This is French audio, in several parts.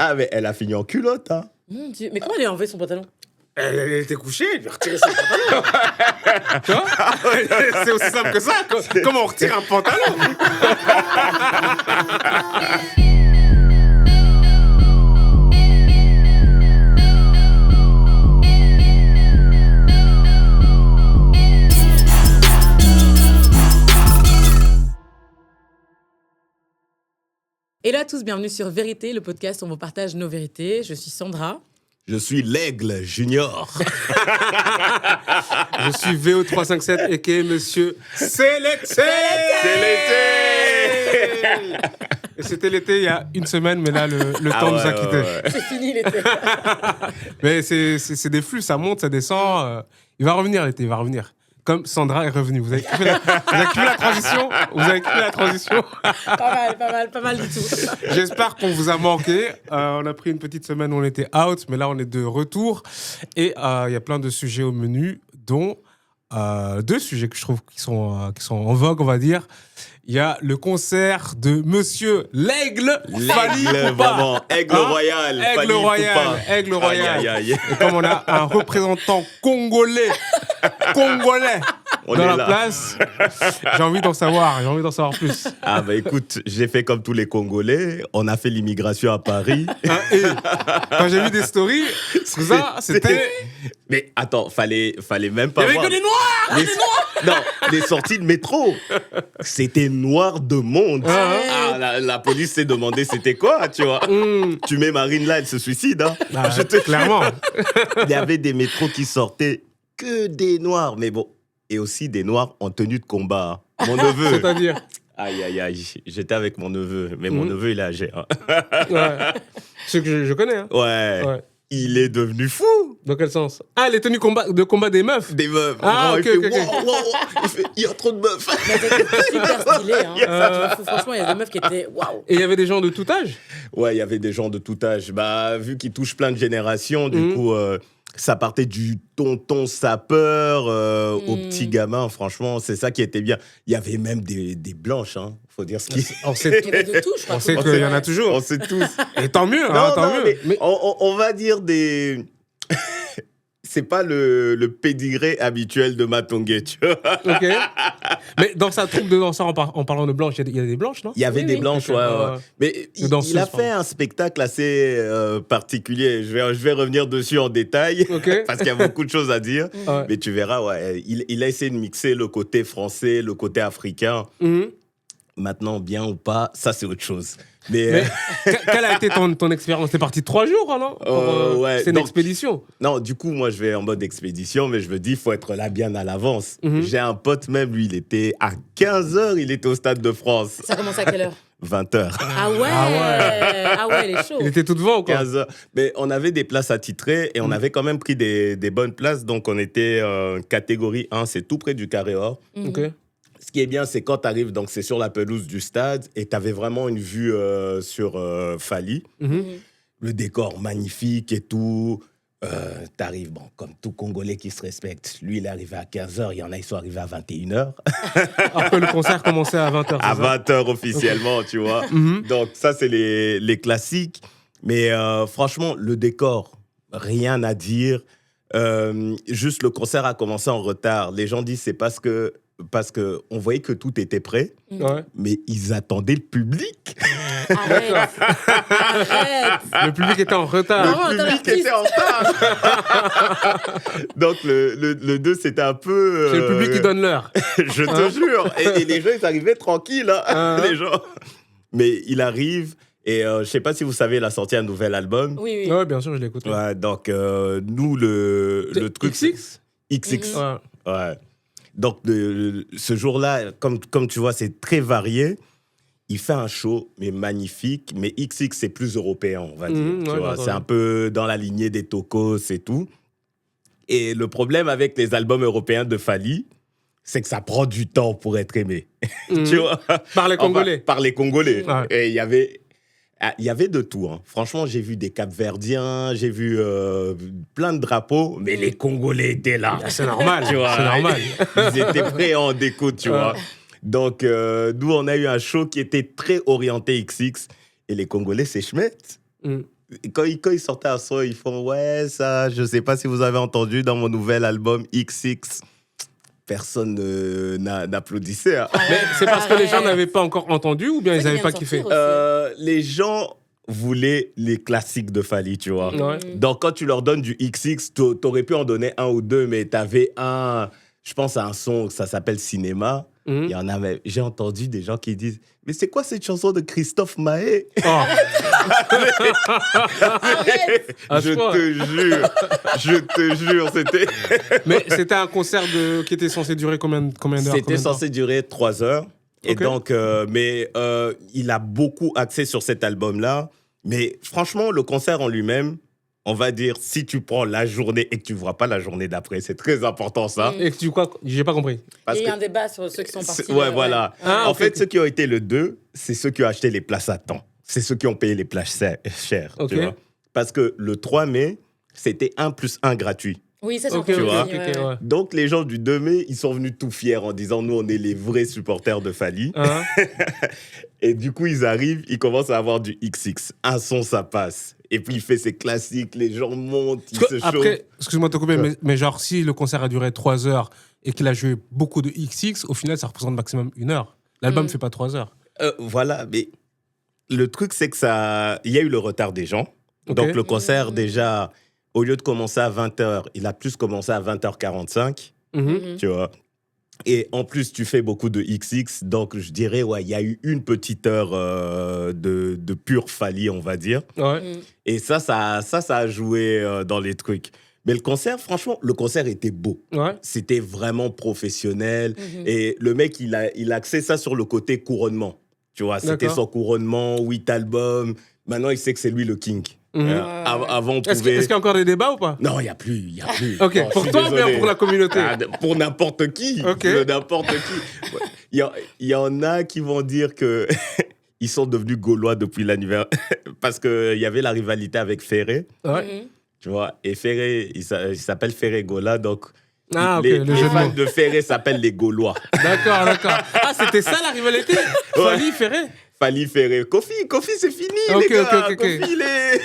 Ah, mais elle a fini en culotte, hein. Mon Dieu. Mais comment elle a enlevé son pantalon? Elle était couchée, elle lui a retiré son pantalon. Tu vois? C'est aussi simple que ça. Comment on retire un pantalon? Hello à tous, bienvenue sur Vérité, le podcast où on vous partage nos vérités. Je suis Sandra. Je suis l'Aigle Junior. Je suis VO357 aka Monsieur C'est l'été. C'est l'été. Et c'était l'été il y a une semaine, mais là, le temps nous a quittés. Ouais. C'est fini l'été. Mais c'est des flux, ça monte, ça descend. Il va revenir l'été, il va revenir. Comme Sandra est revenue. Vous avez kiffé la transition? Vous avez kiffé la transition? Pas mal du tout. J'espère qu'on vous a manqué. On a pris une petite semaine où on était out, mais là, on est de retour. Et il y a plein de sujets au menu, dont deux sujets que je trouve qui sont en vogue, on va dire. Il y a le concert de Monsieur l'Aigle. Fally Ipupa. Vraiment, Aigle Royal. Aigle Fally Royal. Ipupa. Aigle Royal. Aïe, aïe, aïe. Et comme on a un représentant congolais On dans est la là. place, j'ai envie d'en savoir plus. Ah bah écoute, j'ai fait comme tous les Congolais. On a fait l'immigration à Paris. Et quand j'ai vu des stories, ça, c'était... Mais attends, fallait même pas Il y avait voir. que des noirs. Non, les sorties de métro. C'était noir de monde. La police s'est demandé c'était quoi, tu vois. Tu mets Marine là, elle se suicide. Hein. Ah, Je te clairement. Il y avait des métros qui sortaient que des noirs. Mais bon, et aussi des noirs en tenue de combat. Hein. Mon neveu. C'est-à-dire... Aïe, aïe, aïe. J'étais avec mon neveu. Mais mon neveu, il est âgé. Hein. Ouais. Ceux que je connais. Hein. Ouais. Il est devenu fou. Dans quel sens? Ah, les tenues de combat des meufs. Des meufs. Ah, Vraiment, ok, il fait, ok. wow. Il fait, il y a trop de meufs. Mais c'était super stylé. Hein. Franchement, il y a des meufs qui étaient waouh. Et il y avait des gens de tout âge? Ouais, il y avait des gens de tout âge. Bah, vu qu'ils touchent plein de générations, du coup, ça partait du tonton sapeur au petit gamin. Franchement, c'est ça qui était bien. Il y avait même des blanches, hein. Faut dire ce qui... On sait, Il y avait de tout, je crois. on sait qu'il y en a On toujours. sait tous. Et tant mieux, Non, hein, tant non, mieux. mais on va dire des... C'est pas le pédigré habituel de Matongé, tu vois. Ok. Mais dans sa troupe de danseurs, en parlant de blanches, il y a des blanches, non? Il y avait Oui, des oui. blanches, Ok, ouais. ouais. Mais il danseuses, a fait un spectacle assez particulier. Je vais revenir dessus en détail, Ok. parce qu'il y a beaucoup de choses à dire. Ouais. Mais tu verras, ouais, il a essayé de mixer le côté français, le côté africain. Mhm. Maintenant, bien ou pas, ça, c'est autre chose. Mais, Mais quelle a été ton expérience? T'es parti 3 jours, non? ouais, C'est une donc- expédition. non, du coup, moi, je vais en mode expédition, mais je me dis, il faut être là bien à l'avance. Mhm. J'ai un pote, même, lui, il était à 15h, il était au Stade de France. Ça commence à quelle heure? 20h. Ah ouais. Ah ouais, elle est chaud. Il était tout devant, quoi. 15 heures. Mais on avait des places attitrées et on avait quand même pris des bonnes places. Donc, on était catégorie 1, c'est tout près du Carré Or. Ok. Ce qui est bien, c'est quand tu arrives, donc c'est sur la pelouse du stade et tu avais vraiment une vue sur Fally. Mhm. Le décor magnifique et tout. Tu arrives, bon, comme tout Congolais qui se respecte. Lui, il est arrivé à 15h, il y en a, ils sont arrivés à 21h. Après, le concert commençait à 20h. À 20h officiellement, tu vois. Donc, ça, c'est les classiques. Mais franchement, le décor, rien à dire. Juste, le concert a commencé en retard. Les gens disent c'est parce que on voyait que tout était prêt, Ouais. mais ils attendaient le public. Arrête. Arrête. Le public était en retard. Non. Oh, Le t'as public l'artiste. était en retard. Donc, le 2, c'était un peu... C'est le public qui donne l'heure. Je te jure. Et les gens, ils arrivaient tranquilles, hein, les gens. Mais il arrive, et je sais pas si vous savez, il a sorti un nouvel album. Oui, oui. Ouais, bien sûr, je l'écoute. Ouais, donc, nous, le truc... XX? XX. Ouais. Ouais. Donc, ce jour-là, comme tu vois, c'est très varié. Il fait un show, mais magnifique. Mais XX, c'est plus européen, on va dire. Tu ouais, vois, j'entends c'est bien. un peu dans la lignée des Tokos et tout. Et le problème avec les albums européens de Fally, c'est que ça prend du temps pour être aimé. Tu vois? Par les Congolais. Enfin, par les Congolais. Ouais. Et il y avait de tout. Hein. Franchement, j'ai vu des Cap-Verdiens, j'ai vu plein de drapeaux, mais les Congolais étaient là. C'est normal. Tu vois, C'est normal. Ils étaient prêts en découte, tu vois. Donc, nous, on a eu un show qui était très orienté XX. Et les Congolais, c'est chmette. quand ils sortaient un son, ils font ouais, ça, je sais pas si vous avez entendu dans mon nouvel album XX. Personne n'applaudissait. Hein. Mais c'est parce que les gens n'avaient pas encore entendu ou bien ils n'avaient pas kiffé? Les gens voulaient les classiques de Fally, tu vois. Ouais. Donc, quand tu leur donnes du XX, t'aurais pu en donner un ou deux, mais t'avais je pense à un son, ça s'appelle Cinéma. Il y en a même, j'ai entendu des gens qui disent « Mais c'est quoi cette chanson de Christophe Maé ?» Je te jure, c'était... Mais c'était un concert qui était censé durer combien d'heures? C'était censé durer 3 heures. Et donc, il a beaucoup axé sur cet album-là. Mais franchement, le concert en lui-même, on va dire, si tu prends la journée et que tu ne vois pas la journée d'après, c'est très important ça. Et tu quoi? J'ai pas compris. Il y a un débat sur ceux qui sont partis. Ouais, voilà. En fait, ceux qui ont été le 2, c'est ceux qui ont acheté les places à temps. C'est ceux qui ont payé les places chères. Tu vois? Parce que le 3 mai, c'était 1+1 gratuit. Oui, ça, tu vois. Donc, les gens du 2 mai, ils sont venus tout fiers en disant « Nous, on est les vrais supporters de Fally. » Et du coup, ils arrivent, ils commencent à avoir du XX. Un son, ça passe. Et puis, il fait ses classiques, les gens montent, ils se chauffent. Après, excuse-moi de te couper, mais genre, si le concert a duré 3 heures et qu'il a joué beaucoup de XX, au final, ça représente maximum 1 heure. L'album ne fait pas 3 heures. Voilà, mais le truc, c'est qu'il y a eu le retard des gens. Donc, le concert, déjà, au lieu de commencer à 20h, il a plus commencé à 20h45, tu vois. Et en plus, tu fais beaucoup de XX, donc je dirais, ouais, il y a eu une petite heure de pure Fally, on va dire. Et ça a joué dans les trucs. Mais le concert, franchement, le concert était beau. C'était vraiment professionnel. Et le mec, il a axé ça sur le côté couronnement. Tu vois, c'était son couronnement, 8 albums. Maintenant, il sait que c'est lui le king. Avant, on pouvait... Est-ce qu'il y a encore des débats ou pas? Non, il n'y a plus. Ok, non, pour toi ou bien pour la communauté? Pour n'importe qui. N'importe qui. Il y en a qui vont dire que ils sont devenus gaulois depuis l'anniversaire. Parce qu'il y avait la rivalité avec Ferré. Tu vois, et Ferré, il s'appelle Ferré Gola, donc... les fans de Ferré s'appellent les Gaulois. D'accord. Ah, c'était ça la rivalité? Fally, Ferré? Fally, Ferré. Kofi, c'est fini, les gars. Kofi, il est...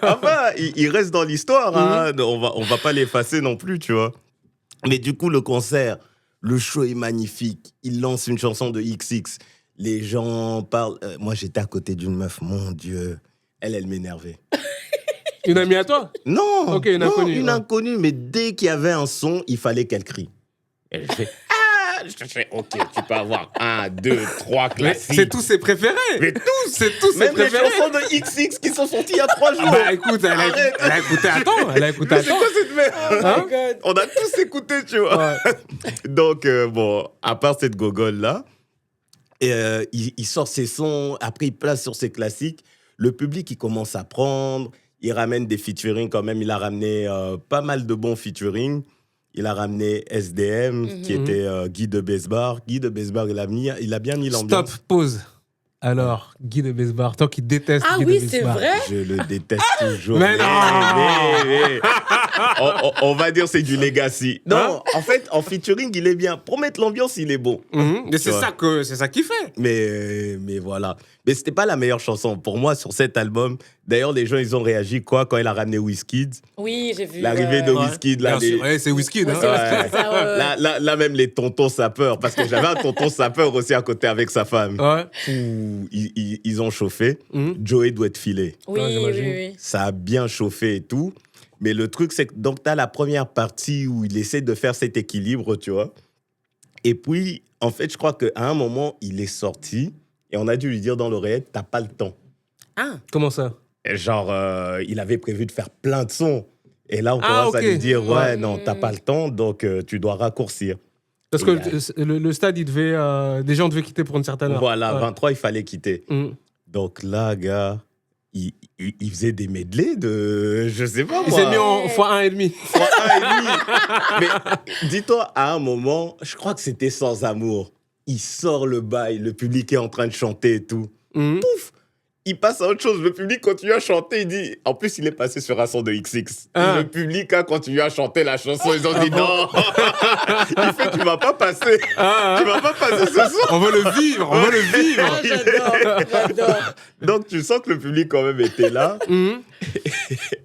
Enfin, il reste dans l'histoire. Hein. On va pas l'effacer non plus, tu vois. Mais du coup, le concert, le show est magnifique. Il lance une chanson de XX. Les gens parlent... moi, j'étais à côté d'une meuf, mon Dieu. Elle m'énervait. Une amie à toi? Non, une inconnue. Mais dès qu'il y avait un son, il fallait qu'elle crie. Et je fais, ok, tu peux avoir 1, 2, 3 classiques. Mais c'est tous ses préférés. Mais tous, c'est tous ses préférés. Même les chansons de XX qui sont sorties il y a 3 jours. Bah écoute, elle a écouté à temps. Mais c'est quoi cette merde? On a tous écouté, tu vois. Donc, bon, à part cette gogole-là, il sort ses sons, après il place sur ses classiques. Le public, il commence à prendre. Il ramène des featuring quand même. Il a ramené pas mal de bons featuring. Il a ramené SDM, qui était Guy de Besbar. Guy de Besbar, il a bien mis l'ambiance. Stop, pause. Alors, Guy de Besbar, toi qui détestes Guy de Besbar. Ah oui, c'est vrai. Je le déteste toujours. Mais non. On va dire c'est du legacy. Non, en fait, en featuring, il est bien. Pour mettre l'ambiance, il est bon. Mais c'est ça qu'il fait. Mais voilà. Mais c'était pas la meilleure chanson. Pour moi, sur cet album, d'ailleurs, les gens, ils ont réagi quand il a ramené Wizkid. Oui, j'ai vu. L'arrivée de Wizkid. Là, c'est Wizkid. Là, même les tontons sapeurs, parce que j'avais un tonton sapeur aussi à côté avec sa femme. Ils ont chauffé. Joey doit être filé. Oui. Ça a bien chauffé et tout. Mais le truc, c'est que donc, tu as la première partie où il essaie de faire cet équilibre, tu vois. Et puis, en fait, je crois qu'à un moment, il est sorti et on a dû lui dire dans l'oreillette, t'as pas le temps. Ah. Comment ça? Et genre, il avait prévu de faire plein de sons. Et là, on commence à lui dire, non, t'as pas le temps, donc tu dois raccourcir. Parce que le stade, des gens devaient quitter pour une certaine heure. Voilà, 23, il fallait quitter. Donc là, gars... Il faisait des medleys de... Je sais pas, moi. Il s'est mis en x1,5. Mais dis-toi, à un moment, je crois que c'était Sans Amour. Il sort le bail, le public est en train de chanter et tout. Pouf! il passe à autre chose. Le public continue à chanter. Il dit... En plus, il est passé sur un son de XX. Le public a continué à chanter la chanson. Ils ont dit non. Il fait, tu vas pas passer. Tu vas pas passer ce son. On veut le vivre, on veut le vivre. Ah, j'adore. Donc, tu sens que le public, quand même, était là.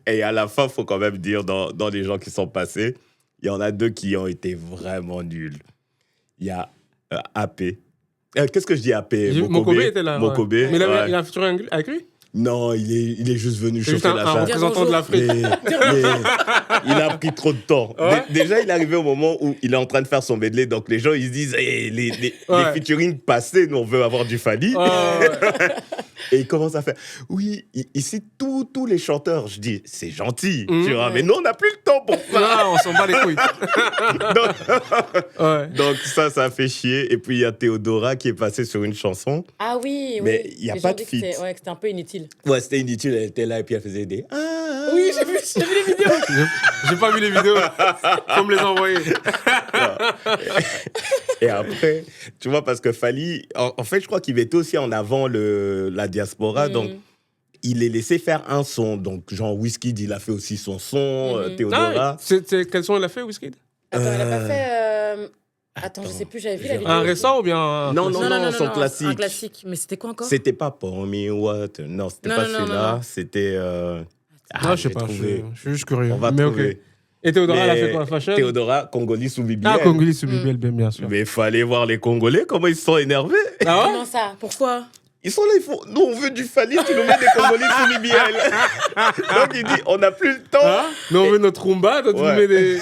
Et à la fin, il faut quand même dire, dans les gens qui sont passés, il y en a 2 qui ont été vraiment nuls. Il y a AP. Qu'est-ce que je dis AP? Mokobe était là. Mokobe. Ouais. Mais il a un featuring avec lui? Non, il est juste venu chauffer la un salle. représentant de l'Afrique. Il a pris trop de temps. Ouais. Déjà, il est arrivé au moment où il est en train de faire son medley. Donc, les gens, ils se disent, les featuring passés, nous, on veut avoir du Fally. Et il commence à faire, oui, il cite tous les chanteurs. Je dis, c'est gentil, tu vois, mais nous, on n'a plus le temps pour ça. Non, on s'en bat les couilles. Donc, ça fait chier. Et puis, il y a Théodora qui est passée sur une chanson. Ah oui, mais oui. il n'y a pas de feat. Que c'était un peu inutile. Ouais, c'était inutile. Elle était là et puis elle faisait des... Oui, j'ai vu les vidéos. J'ai pas vu les vidéos. Faut me les envoyer. Et après, tu vois, parce que Fally, en fait, je crois qu'il mettait aussi en avant la diaspora. Donc, il les laissait faire un son. Donc, genre, Wizkid, il a fait aussi son son. Théodora. Quel son il a fait, Wizkid? Attends, elle a pas fait... Attends, je sais plus, j'avais vu la vidéo. Un récent ou bien Non, son classique. Un classique, mais c'était quoi encore? C'était pas Pour Me What. Non, c'était pas celui-là. Non. C'était... je sais pas, je suis juste curieux. On va mais trouver. Ok. Et Théodora, elle a fait quoi, Fashion? Théodora, Congolais sous BBL. Ah, Congolais sous BBL, bien sûr. Mais il fallait voir les Congolais, comment ils se sont énervés. Ah ouais? Comment ça? Pourquoi? Ils sont là, ils font... Nous, on veut du Fally, tu nous mets des Congolais sous BBL. Donc, il dit, on n'a plus le temps. Nous, on veut notre rumba, toi, tu nous mets des...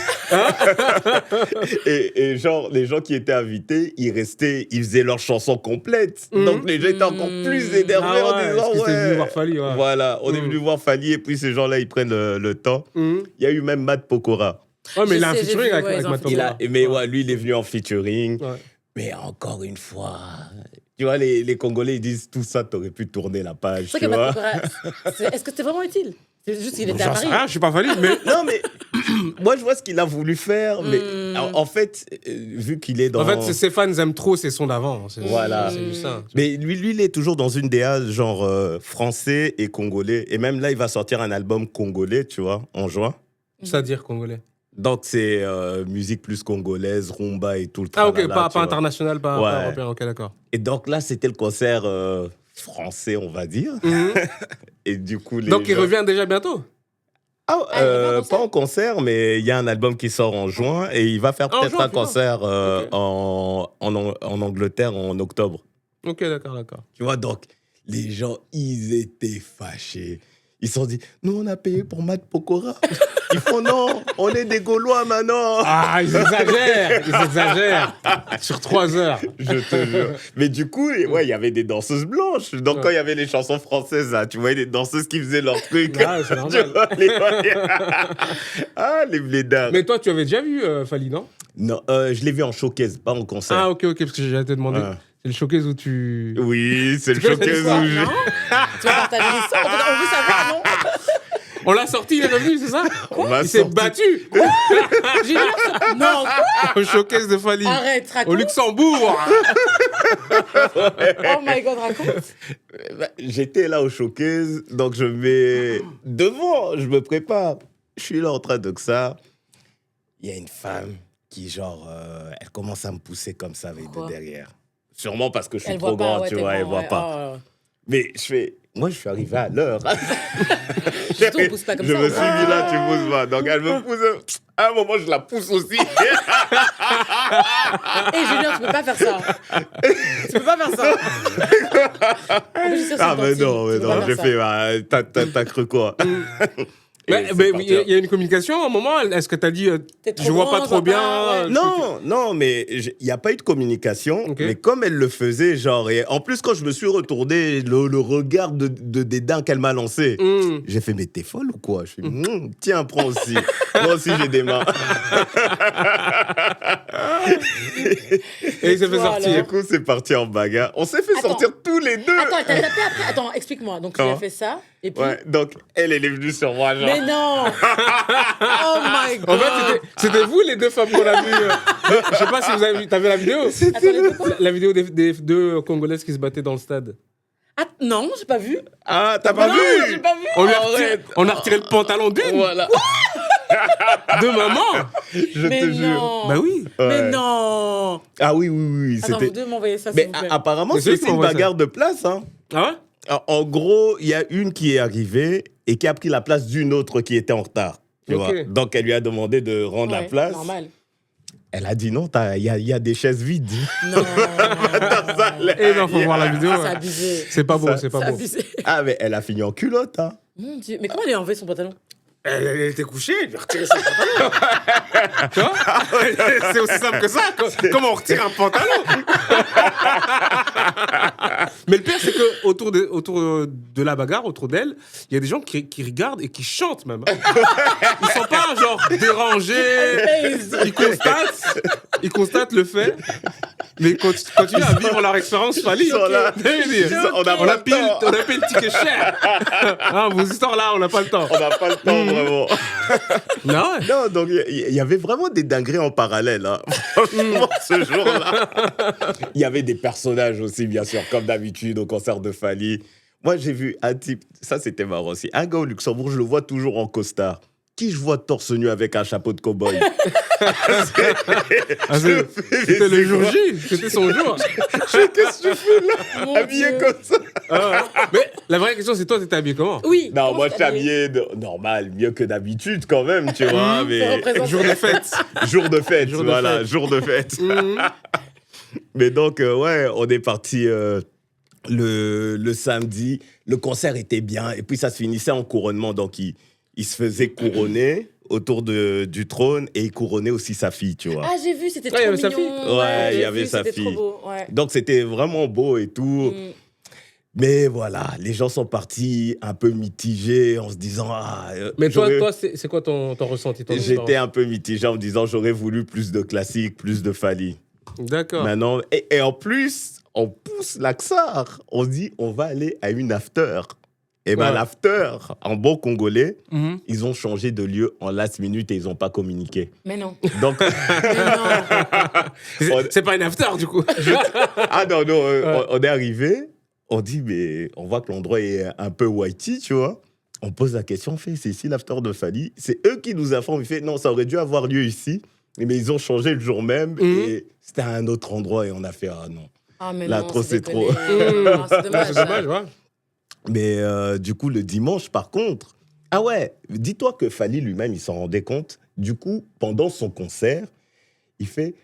Et genre, les gens qui étaient invités, ils faisaient leur chanson complète. Donc, les gens étaient encore plus énervés en disant, parce qu'ils étaient venus voir Fally, Voilà, on est venu voir Fally, et puis ces gens-là, ils prennent le temps. Il y a eu même Matt Pokora. Ouais, mais il a un featuring avec Matt Pokora. Mais lui, il est venu en featuring. Mais encore une fois... Tu vois, les Congolais, ils disent tout ça, t'aurais pu tourner la page. C'est que est-ce que c'était vraiment utile? C'est juste qu'il était à Paris. Je suis pas Fally, mais... Non, mais moi, je vois ce qu'il a voulu faire. Mais en fait, vu qu'il est dans... En fait, ses fans aiment trop ses sons d'avant. Voilà. C'est juste ça. Mais lui, il est toujours dans une DA genre français et congolais. Et même là, il va sortir un album congolais, tu vois, en juin. C'est-à-dire congolais? Donc, c'est musique plus congolaise, rumba et tout le tralala. Ah, ok, pas international, pas européen, ok, d'accord. Et donc là, c'était le concert français, on va dire. Et du coup, donc, il revient déjà bientôt? Pas en concert, mais il y a un album qui sort en juin et il va faire peut-être un concert en Angleterre en octobre. Ok, d'accord. Tu vois, donc, les gens, ils étaient fâchés. Ils se sont dit, nous, on a payé pour Matt Pokora. Ils font non, on est des Gaulois maintenant. Ah, ils exagèrent. Sur 3 heures. Je te jure. Mais du coup, il y avait des danseuses blanches. Donc, quand il y avait les chansons françaises, là, tu voyais des danseuses qui faisaient leur truc. Ah, c'est normal. Les blédards. Mais toi, tu avais déjà vu Fally, non? Non, je l'ai vu en showcase, pas en concert. Ah, ok, parce que j'allais te demander. C'est le showcase où tu... Oui, c'est le showcase où je... Tu vas partager l'histoire, on veut savoir, non? On l'a sorti, il est revenu, c'est ça? Il s'est battu. J'ai vu non, au showcase de Fally. Arrête, raconte. Au Luxembourg. Oh my God, raconte. J'étais là au showcase, donc je mets devant, je me prépare. Je suis là en train de ça. Il y a une femme qui, genre, elle commence à me pousser comme ça avec de derrière. Sûrement parce que je suis trop grand, tu vois, elle voit pas. Mais moi, je suis arrivé à l'heure. Surtout, on pousse pas comme je ça. me suis dit là, tu pousses pas. Donc, elle me pousse. À un moment, je la pousse aussi. Julien, tu peux pas faire ça. Tu peux pas faire ça. Mais non, j'ai fait, t'as cru quoi? Mais il y a une communication à un moment. Est-ce que tu as dit je vois pas trop bien? Non, mais il n'y a pas eu de communication. Okay. Mais comme elle le faisait, genre, et en plus, quand je me suis retourné, le regard de dédain qu'elle m'a lancé, j'ai fait, mais t'es folle ou quoi? Je fais, tiens, prends aussi. Moi aussi, j'ai des mains. Et il s'est fait sortir. Du coup, c'est parti en bagarre. On s'est fait sortir tous les deux. Attends, t'as tapé après? Attends, explique-moi. Donc, tu as fait ça. Et puis... Ouais, donc, elle est venue sur moi, genre. Mais non. Oh my God. En fait, c'était vous, les deux femmes qu'on a vues. Je sais pas si vous avez vu. T'as vu la vidéo? La vidéo des 2 Congolaises qui se battaient dans le stade. Ah, non, j'ai pas vu. Ah, t'as pas Non, vu? j'ai pas vu. On a retiré le pantalon d'une Voilà. de maman. Je Mais te jure. non. Bah oui. Mais Ouais. non. Ah oui, oui, oui. Attends, C'était... vous devez m'envoyer ça, Mais s'il vous plaît. apparemment, Mais c'est c'est aussi qui une m'envoie ça. bagarre de place. Hein. Ah ouais? En gros, il y a une qui est arrivée et qui a pris la place d'une autre qui était en retard. Tu Ok. vois. Donc, elle lui a demandé de rendre la Ouais, place. Normal. Elle a dit non, il y a des chaises vides. Non. Eh ben, faut voir la vidéo. C'est abusé. C'est pas beau, Ça- c'est pas C'est beau. abusé. Ah, mais elle a fini en culotte. Hein. Mon Dieu. Mais comment elle a enlevé son pantalon? Elle était couchée, elle lui a retiré son pantalon. Tu vois? C'est aussi simple que ça. Comment on retire un pantalon? Mais le pire, c'est que autour de la bagarre, autour d'elle, il y a des gens qui regardent et qui chantent même. Ils sont pas genre dérangés. Ils constatent le fait, mais ils continuent à vivre leur expérience Fally. Ils sont là. On a payé le ticket cher. Hein, vos histoires là, on n'a pas le temps. On n'a pas le temps, vraiment. Non, ouais. Non, donc il y avait vraiment des dingueries en parallèle. Hein. Franchement, ce jour-là. Il y avait des personnages aussi, bien sûr, comme d'habitude, au concert de Fally. Moi, j'ai vu un type, ça c'était marrant aussi. Un gars au Luxembourg, je le vois toujours en costard. Qui je vois torse nu avec un chapeau de cow-boy? C'était le jour J, c'était son jour. Qu'est-ce que tu fais là? Mon Habillé Dieu. comme ça? Mais la vraie question, c'est toi, t'étais habillé comment? Oui. Non, comment moi je c'est suis habillé normal, mieux que d'habitude quand même, tu vois. Ça Mais représente- Jour de fête. jour de fête, Jour de voilà, fête. jour de fête. Mais donc, ouais, on est parti le samedi. Le concert était bien. Et puis, ça se finissait en couronnement. Donc, il se faisait couronner autour du trône et il couronnait aussi sa fille, tu vois. Ah, j'ai vu, c'était Ouais, il y trop avait sa mignon. fille. Ouais, il y j'ai avait vu, sa c'était fille. trop beau. Ouais. Donc, c'était vraiment beau et tout. Mm. Mais voilà, les gens sont partis un peu mitigés en se disant... Ah, Mais j'aurais- toi c'est quoi ton ressenti, ton J'étais expérience? un peu mitigé en me disant j'aurais voulu plus de classiques, plus de Fally. D'accord. Maintenant, et en plus, on pousse l'Axar. On dit on va aller à une after. Et bien Ouais. l'after, en bon congolais, Mhm. ils ont changé de lieu en last minute et ils n'ont pas communiqué. Mais non. Donc, Mais non. C'est pas une after, du coup. ah non, non, on est arrivé, on dit mais on voit que l'endroit est un peu whitey, tu vois. On pose la question, on fait c'est ici l'after de Fally. C'est eux qui nous informent, il fait non, ça aurait dû avoir lieu ici. Mais ils ont changé le jour même et c'était à un autre endroit et on a fait ah non. Ah, mais Là, non, trop, c'est déconné. trop. Non, c'est dommage. C'est dommage, ouais. Mais du coup, le dimanche, par contre, ah ouais, dis-toi que Fally lui-même, il s'en rendait compte. Du coup, pendant son concert, il fait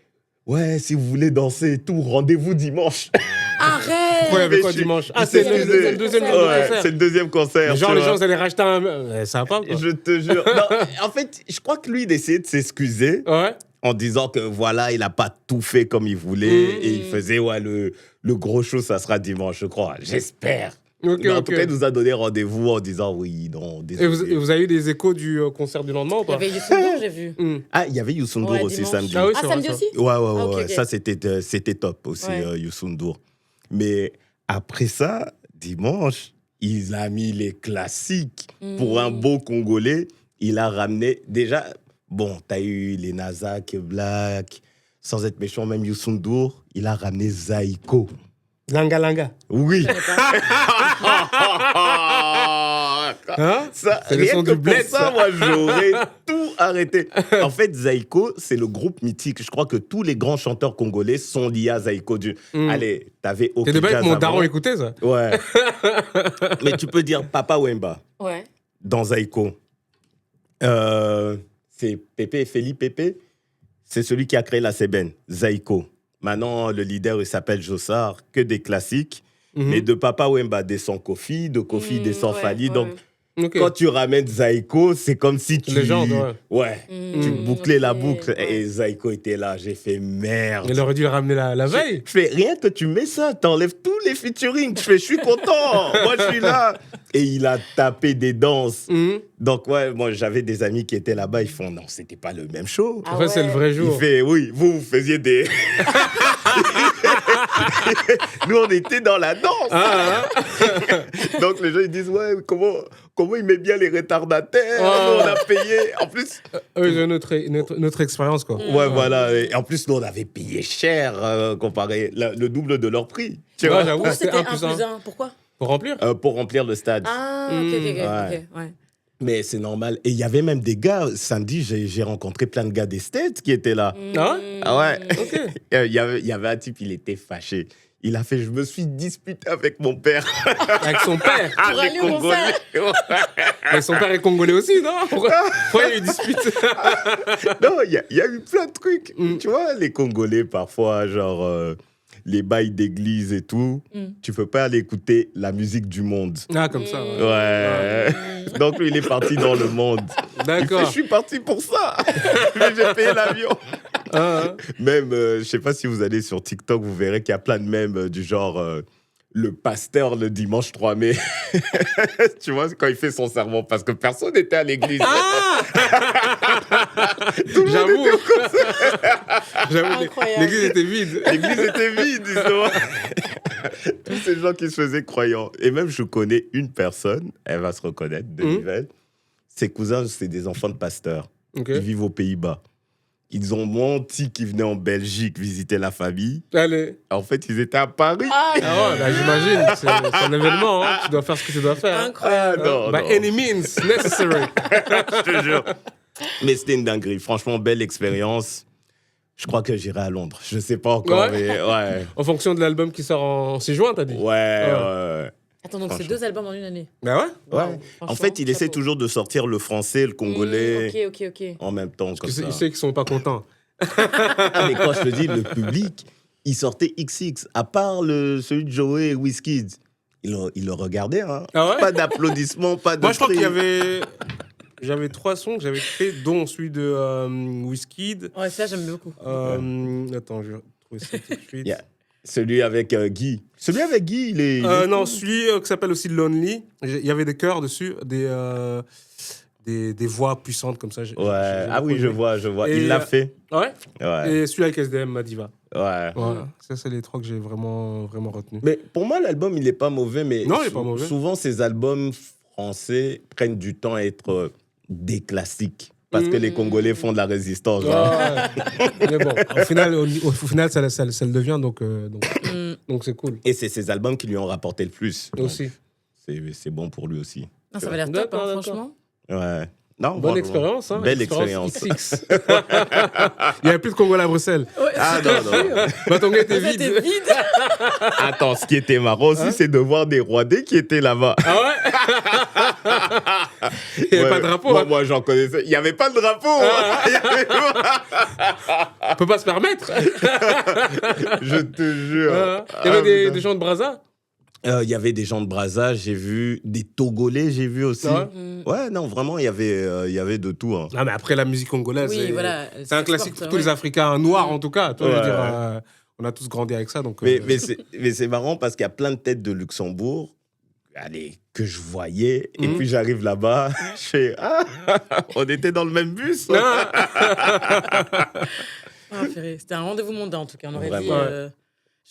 ouais, si vous voulez danser et tout, rendez-vous dimanche. Arrête. Pourquoi il y avait Mais quoi je- dimanche? il Ah, c'est s'est le excusé. deuxième Ouais, concert. C'est le deuxième concert. Mais genre, tu les vois. gens, ils allaient racheter un... Ça va pas, quoi. Je te jure. Non, en fait, je crois que lui, il essayait de s'excuser Ouais. en disant que voilà, il n'a pas tout fait comme il voulait et il faisait ouais, le gros show, ça sera dimanche, je crois. J'espère. Ok, Mais en ok. tout cas, il nous a donné rendez-vous en disant oui, non, Et vous, désolé. et vous avez eu des échos du concert du lendemain ou Il y pas? avait Youssou N'Dour, j'ai vu. Ah, il y avait Youssou N'Dour Ouais, aussi dimanche. samedi. Ah oui, Ah, c'est vrai, samedi ça. aussi? Ouais, ouais, Ah, ouais. ok, ouais. ok. Ça, c'était top aussi, Ouais. Youssou N'Dour. Mais après ça, dimanche, il a mis les classiques. Pour un beau Congolais, il a ramené... Déjà, bon, t'as eu les Nazak, Black, sans être méchant, même Youssou N'Dour, il a ramené Zaïko. Langa, langa. Oui. Je connais pas. Hein? Ça, C'est le rien son que du pour bled, ça, ça. moi, j'aurais tout arrêté. En fait, Zaïko, c'est le groupe mythique. Je crois que tous les grands chanteurs congolais sont liés à Zaïko. Allez, t'avais T'es aucun de bête, mon daron écoutait ça. Ouais. Mais tu peux dire Papa Wemba Ouais. dans Zaïko. C'est Pépé, Feli Pépé. C'est celui qui a créé la Sébène, Zaïko. Maintenant, le leader, il s'appelle Jossard, que des classiques. Mais de Papa Wemba descend Kofi, de Kofi descend ouais, Fally. ouais. Donc, Ok. quand tu ramènes Zaïko, c'est comme si tu... Légende, ouais. Ouais, tu bouclais la ok, boucle. ouais. Et Zaïko était là, j'ai fait merde. Il aurait dû le ramener la veille. Je fais rien que tu mets ça, t'enlèves tous les featuring. Je suis content. Moi, je suis là. Et il a tapé des danses. Donc, ouais, moi, j'avais des amis qui étaient là-bas. Ils font, non, c'était pas le même show. Ah En fait, c'est le ouais. vrai Il jour. fait, oui, vous faisiez des... Nous, on était dans la danse. Donc, les gens, ils disent, ouais, comment il met bien les retardataires. Nous, on a payé. En plus... Eux, ils ont notre expérience, quoi. Ouais, voilà. Et en plus, nous, on avait payé cher comparé le double de leur prix. Tu Ouais, vois. j'avoue, Pourquoi c'était c'était 1 plus 1. 1 plus 1? Pourquoi? Pour remplir pour remplir le stade. Ah, ok. Ouais. Mais c'est normal. Et il y avait même des gars, samedi, j'ai rencontré plein de gars des States qui étaient là. Ah ouais Ah ouais. Ok. Il y avait un type, il était fâché. Il a fait, je me suis disputé avec mon père. Avec son père. Pour aller au concert. Mais son père est congolais aussi, non? Pourquoi il y a eu dispute? Non, il y a eu plein de trucs. Tu vois, les Congolais, parfois, genre, les bails d'église et tout, tu peux pas aller écouter la musique du monde. Ah, comme ça. Ouais. Ouais. Donc, lui, il est parti dans le monde. D'accord. Il fait, je suis parti pour ça. Mais j'ai payé l'avion. Ah, Même, je sais pas si vous allez sur TikTok, vous verrez qu'il y a plein de mèmes du genre le pasteur le dimanche 3 mai. Tu vois, quand il fait son serment, parce que personne n'était à l'église. J'avoue. J'avoue, Incroyable. l'église était vide. L'église était vide, disons. Tous ces gens qui se faisaient croyants. Et même, je connais une personne, elle va se reconnaître, de Nivelles. Ses cousins, c'est des enfants de pasteurs. Ok. Ils vivent aux Pays-Bas. Ils ont menti qu'ils venaient en Belgique visiter la famille. Allez. En fait, ils étaient à Paris. Ah ouais, bah, j'imagine. C'est un événement. Hein. Tu dois faire ce que tu dois faire. Incroyable. non, By non. any means necessary. Je te jure. Mais c'était une dinguerie. Franchement, belle expérience. Je crois que j'irai à Londres. Je sais pas encore, Ouais. mais ouais. En fonction de l'album qui sort en 6 juin, t'as dit? Ouais. Attends, donc c'est Franchement. 2 albums en une année. Bah ouais. Ouais. Wow, En franchement, fait, il essaie chapeau. toujours de sortir le français, le congolais Ok. en même temps. Comme ça. Il sait qu'ils sont pas contents. Ah, mais quand je te dis, le public, il sortait XX. À part celui de Joey et Wizkid, il le regardait. Hein. Ah ouais? Pas d'applaudissements, pas de. Moi, je crois qu'il y cris. avait... J'avais 3 sons que j'avais fait, dont celui de Wizkid. Ouais, ça, j'aime beaucoup. Attends, je vais trouver ça tout de suite. Yeah. Celui avec Guy. Celui avec Guy, il est. Non, celui qui s'appelle aussi Lonely. Il y avait des chœurs dessus, des voix puissantes comme ça. Ouais. Ah oui, je vois. Et, Il l'a fait. Ouais. Ouais. Et celui avec SDM, Madiva. Ouais. Voilà. Ça, c'est les 3 que j'ai vraiment retenus. Mais pour moi, l'album, il n'est pas mauvais. Mais Non, il est pas mauvais. Souvent, ces albums français prennent du temps à être des classiques. Parce que les Congolais font de la résistance. Genre. Ouais. Mais bon, au final ça le devient, donc c'est cool. Et c'est ces albums qui lui ont rapporté le plus. Donc, Aussi. c'est bon pour lui aussi. Non, ça va l'air top, D'accord, hein, d'accord. franchement. Ouais. Non, Bonne franchement, expérience. Hein, Belle expérience. XX. Il n'y avait plus de Congolais à Bruxelles. Ah non, non. Batonga était C'était vide. vide. Attends, ce qui était marrant aussi, c'est de voir des Rwandais qui étaient là-bas. Ah ouais. Il n'y avait pas de drapeau. Moi, hein. moi, j'en connaissais. Il n'y avait pas de drapeau. On peut pas se permettre. Je te jure. Il y avait Ah, des putain. gens de Brazza. Il y avait des gens de Brazza, j'ai vu des Togolais, j'ai vu aussi. Ah Ouais, non, vraiment, il y avait de tout. Hein. Non, mais après, la musique congolaise, Oui, voilà. c'est un classique pour tous ouais. les Africains noirs, en tout cas. Tu vois, je veux Ouais. dire, on a tous grandi avec ça. Donc, Mais c'est marrant parce qu'il y a plein de têtes de Luxembourg allez, que je voyais. Et puis j'arrive là-bas, je fais on était dans le même bus. Ah, purée, c'était un rendez-vous mondain en tout cas. On aurait dit. Vraiment.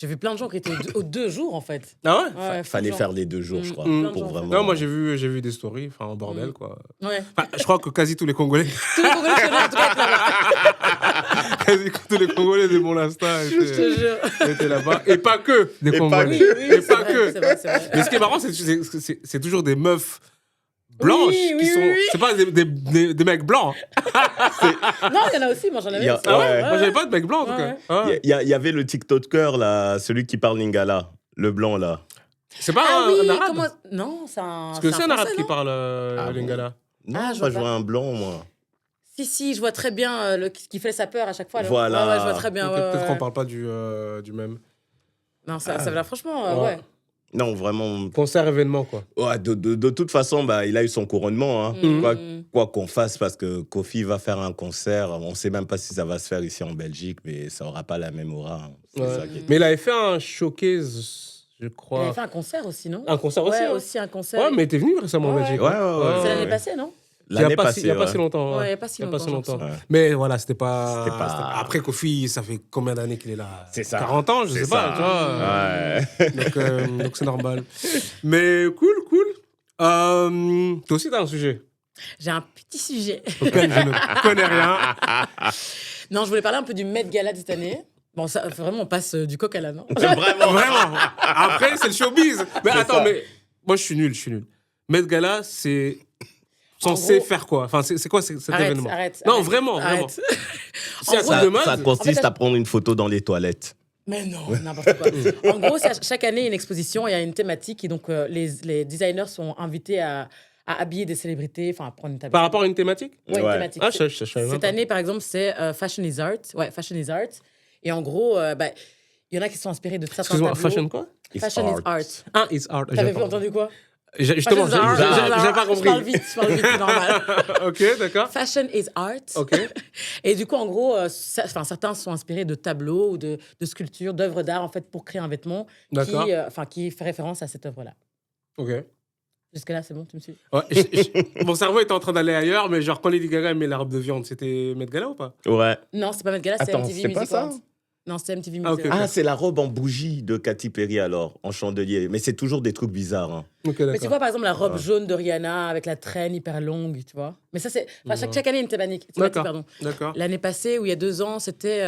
J'ai vu plein de gens qui étaient aux 2 jours en fait. Ah ouais? Ouais, Fallait genre. faire les 2 jours, je crois. Plein de Pour gens. vraiment... Non, moi j'ai vu des stories, enfin en bordel quoi. Ouais. Enfin, je crois que quasi tous les Congolais, Tous les Congolais sont là, en tout cas, là-bas. quasi tous les Congolais de mon instant Je te jure. étaient là-bas. Et pas que des Et pas Congolais. Oui, oui, Et c'est pas vrai, que. c'est vrai, c'est vrai. Mais ce qui est marrant, c'est toujours des meufs blanches Oui, qui oui, sont. oui. C'est pas des mecs blancs. Non, il y en a aussi, moi j'en avais Il y a- aussi. Ah ouais, Ouais. moi j'avais pas de mecs blancs en tout Ouais, cas. ouais. Ah. Il y avait le TikToker, là, celui qui parle lingala, le blanc, là. C'est pas Ah un oui, arabe. comment. Non, c'est un. Parce que c'est un arabe Français, qui non parle bon lingala. Non, Ah, je moi, vois je vois un blanc, moi. Si, je vois très bien qui fait sa peur à chaque fois. là. Voilà. Ouais, je vois très bien. Donc, ouais, Peut-être ouais, qu'on ouais. parle pas du même. Non, ça va franchement, Ouais. ouais. Non, vraiment. Concert événement quoi. Ouais, de toute façon, bah, il a eu son couronnement. Hein. Quoi qu'on fasse, parce que Kofi va faire un concert. On ne sait même pas si ça va se faire ici en Belgique, mais ça n'aura pas la même aura. Hein. C'est Ouais. ça qui est... Mais il avait fait un showcase, je Il crois. avait fait un concert aussi, non? Un concert aussi. Ouais, hein. aussi un concert. Ouais, mais t'es venu récemment en Ouais. Belgique. Ouais, hein. ouais, C'est l'année ouais. passée, non? L'année Il passée, n'y a pas ouais. si longtemps. Ouais, il n'y a pas si longtemps. Ouais. Mais voilà, c'était pas... C'était pas- Après, Kofi, ça fait combien d'années qu'il est là? C'est ça. 40 ans, je C'est sais pas. ça. Tu vois. Ouais. Donc c'est normal. Mais cool. Toi aussi, t'as un sujet J'ai un petit sujet. auquel je ne connais rien. Non, je voulais parler un peu du Met Gala de cette année. Bon, ça, vraiment, on passe du coq à l'âne. Vraiment. Vraiment. Après, c'est le showbiz. Mais C'est attends, ça. mais Moi, je suis nul. Met Gala, c'est censé gros- faire quoi? Enfin, c'est quoi cet événement? Arrête. Non, vraiment. Arrête. C'est un En truc gros, de mode. Ça consiste En fait, à prendre une photo dans les toilettes. Mais non, n'importe quoi. En gros, chaque année, il y a une exposition, il y a une thématique, et donc les designers sont invités à habiller des célébrités, enfin à prendre une table. Par rapport à une thématique? Ouais, une Ouais. thématique. Ah, je savais même Cette pas. année, par exemple, c'est Fashion is Art. Ouais, Fashion is Art. Et en gros, il y en a qui sont inspirés de certains Excuse-moi, tableaux. fashion quoi? Fashion is Art. Ah, it's art. T'avais entendu quoi? Justement, Fashion is art. j'ai pas Je compris. parle vite, c'est normal. Ok, d'accord. Fashion is art. Ok. Et du coup, en gros, certains sont inspirés de tableaux ou de sculptures, d'œuvres d'art, en fait, pour créer un vêtement D'accord. qui fait référence à cette œuvre-là. Ok. Jusque-là, c'est bon, tu me suis? Ouais, mon cerveau était en train d'aller ailleurs, mais genre quand Lady Gaga met la robe de viande, c'était Met Gala ou pas? Ouais. Non, c'est pas Met Gala, c'est Attends, MTV c'est pas Music ça? Awards. Non, c'est MTV Ah, Music ok. Awards. Ah, c'est la robe en bougie de Katy Perry alors, en chandelier. Mais c'est toujours des trucs bizarres. Hein. Ok, Mais tu d'accord. vois, par exemple, la robe jaune de Rihanna avec la traîne hyper longue, tu vois. Mais ça, c'est. Enfin, chaque année, il y a une thématique. D'accord. Pardon. D'accord. L'année passée, ou il y a 2 ans, c'était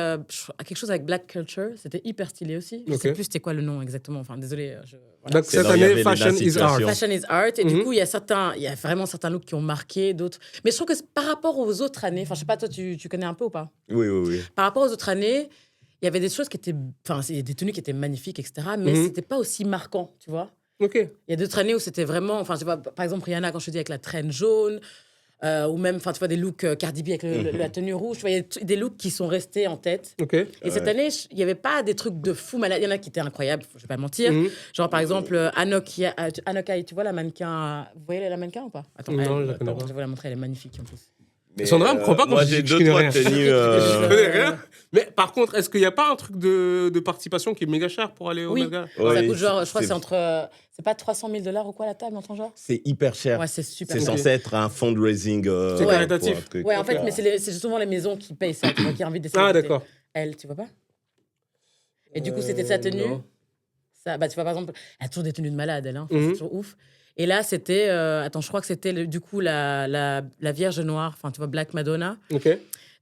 quelque chose avec Black Culture. C'était hyper stylé aussi. Je Ok. sais plus c'était quoi le nom exactement. Enfin, désolé. Voilà. Donc C'est cette là où il y avait année, les Fashion is art. situations. Fashion is art. Et du Mhm. coup, il y a vraiment certains looks qui ont marqué, d'autres. Mais je trouve que par rapport aux autres années, enfin, je sais pas, toi, tu connais un peu ou pas? Oui, oui, oui. Par rapport aux autres années, il y avait des choses qui étaient. Enfin, c'est des tenues qui étaient magnifiques, etc. Mais Mhm. c'était pas aussi marquant, tu vois. Ok. Il y a d'autres années où c'était vraiment. Enfin, tu vois, par exemple, Rihanna, quand je te dis avec la traîne jaune, ou même, enfin, tu vois, des looks Cardi B avec la tenue rouge. Tu vois, il y a des looks qui sont restés en tête. Ok. Et cette année, il n'y avait pas des trucs de fou malade. Il y en a qui étaient incroyables, je vais pas mentir. Mhm. Genre, par exemple, Anokai, tu vois la mannequin. Vous voyez la mannequin ou pas? Attends, Non, je la connais pas. je vais la montrer, elle est magnifique en plus. Mais, Sandra me croit pas quand moi, je dis j'ai que je 2 connais 3 rien. tenues. Je connais rien. Mais par contre, est-ce qu'il n'y a pas un truc de participation qui est méga cher pour aller au Oui. Met Gala? Ça Oui, coûte genre, je crois que c'est- c'est entre. C'est pas 300 000 $ ou quoi la table, en ton genre? C'est hyper cher. Ouais, c'est super C'est cher. censé être un fundraising. C'est pour caritatif. un truc. Ouais, en fait, Ok. mais c'est souvent les maisons qui payent ça, tu vois, qui invitent des Ah, célébrités. d'accord. Elle, tu vois pas? Et du coup, c'était sa tenue. Non. Ça, bah, tu vois, par exemple, elle a toujours des tenues de malade, elle. Hein. Enfin, Mhm. c'est toujours ouf. Et là, c'était... attends, je crois que c'était, du coup, la Vierge Noire, enfin, tu vois, Black Madonna. Ok.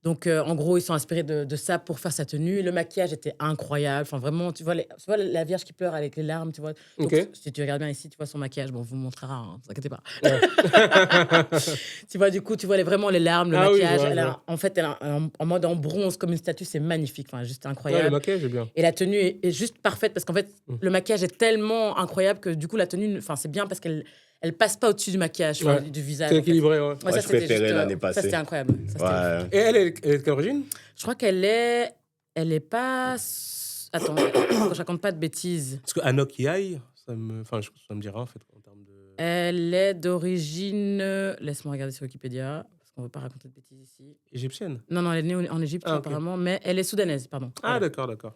Donc, en gros, ils sont inspirés de ça pour faire sa tenue. Le maquillage était incroyable. Enfin, vraiment, tu vois la Vierge qui pleure avec les larmes, tu vois. Donc, Ok. si tu regardes bien ici, tu vois son maquillage. Bon, on vous montrera, hein, ne vous inquiétez pas. Tu vois, du coup, tu vois vraiment les larmes, le Ah oui, maquillage. je vois, Elle a- je vois. en fait, elle a en mode en bronze, comme une statue. C'est magnifique. Enfin, juste Ouais, incroyable. le maquillage est bien. Et la tenue est juste parfaite parce qu'en fait, le maquillage est tellement incroyable que du coup, la tenue, enfin, c'est bien parce qu'elle passe pas au-dessus du maquillage, Ouais. du visage. C'est en fait. équilibré, ouais. Ouais, Moi, ça, je c'était préférais juste, l'année Ça, passée. c'était incroyable. Ça, c'était Ouais. magnifique. Et elle est de quelle origine? Je crois qu'elle est. Elle est pas. Attends, que je raconte pas de bêtises. Parce que Anok Yai, ça me dira en fait en termes de. Elle est d'origine. Laisse-moi regarder sur Wikipédia, parce qu'on veut pas raconter de bêtises ici. Égyptienne. Non, elle est née en Égypte, Ah, ok. apparemment, mais elle est soudanaise, pardon. Ah, Voilà. d'accord.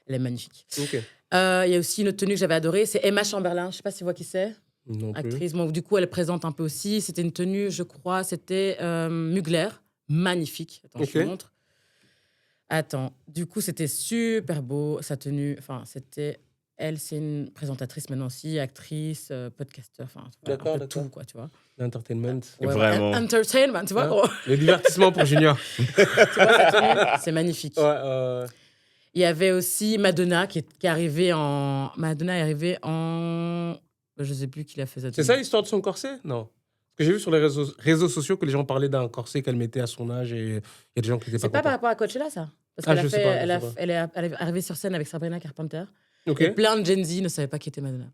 Elle est magnifique. Ok. Il y a aussi une autre tenue que j'avais adorée, c'est Emma Chamberlain. Je sais pas si tu vois qui c'est. Non plus. Actrice. Bon, du coup, elle présente un peu aussi. C'était une tenue, je crois, c'était Mugler. Magnifique. Attends, je te Ok. montre. Attends. Du coup, c'était super beau, sa tenue. Enfin, c'était... Elle, c'est une présentatrice maintenant aussi, actrice, podcasteur, enfin, voilà, D'accord, un peu d'accord. tout, quoi, tu vois. L'entertainment. Ouais, Vraiment. Entertainment, tu vois. Hein? Le divertissement pour Junior. Tu vois, sa tenue, c'est magnifique. Ouais, Il y avait aussi Madonna qui est arrivée en... Madonna est arrivée en... Je sais plus qui l'a fait sa tenue. c'est ça l'histoire de son corset? Non. Parce que j'ai vu sur les réseaux sociaux que les gens parlaient d'un corset qu'elle mettait à son âge et il y a des gens qui n'étaient C'est pas pas par contents. rapport à Coachella, ça? Parce Ah, qu'elle je sais pas, je sais pas. elle est arrivée sur scène avec Sabrina Carpenter. Ok. Et plein de Gen Z ne savaient pas qui était Madonna.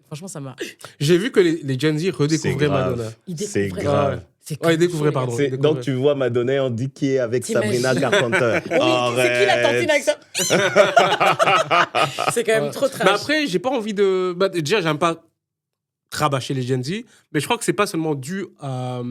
Franchement, ça m'a... J'ai vu que les Gen Z redécouvraient C'est grave. Madonna. Ils C'est découvraient. grave. C'est Ouais, ils comme découvraient, fou, pardon. C'est- ils donc découvraient. tu vois Madonna, on dit qui est avec T'imagines? Sabrina Carpenter. Oui, c'est qui la tantine avec ça? C'est quand même Ouais. trop trash. Mais après, j'ai pas envie de. Bah, déjà, j'aime pas rabâcher les Gen Z, mais je crois que c'est pas seulement dû à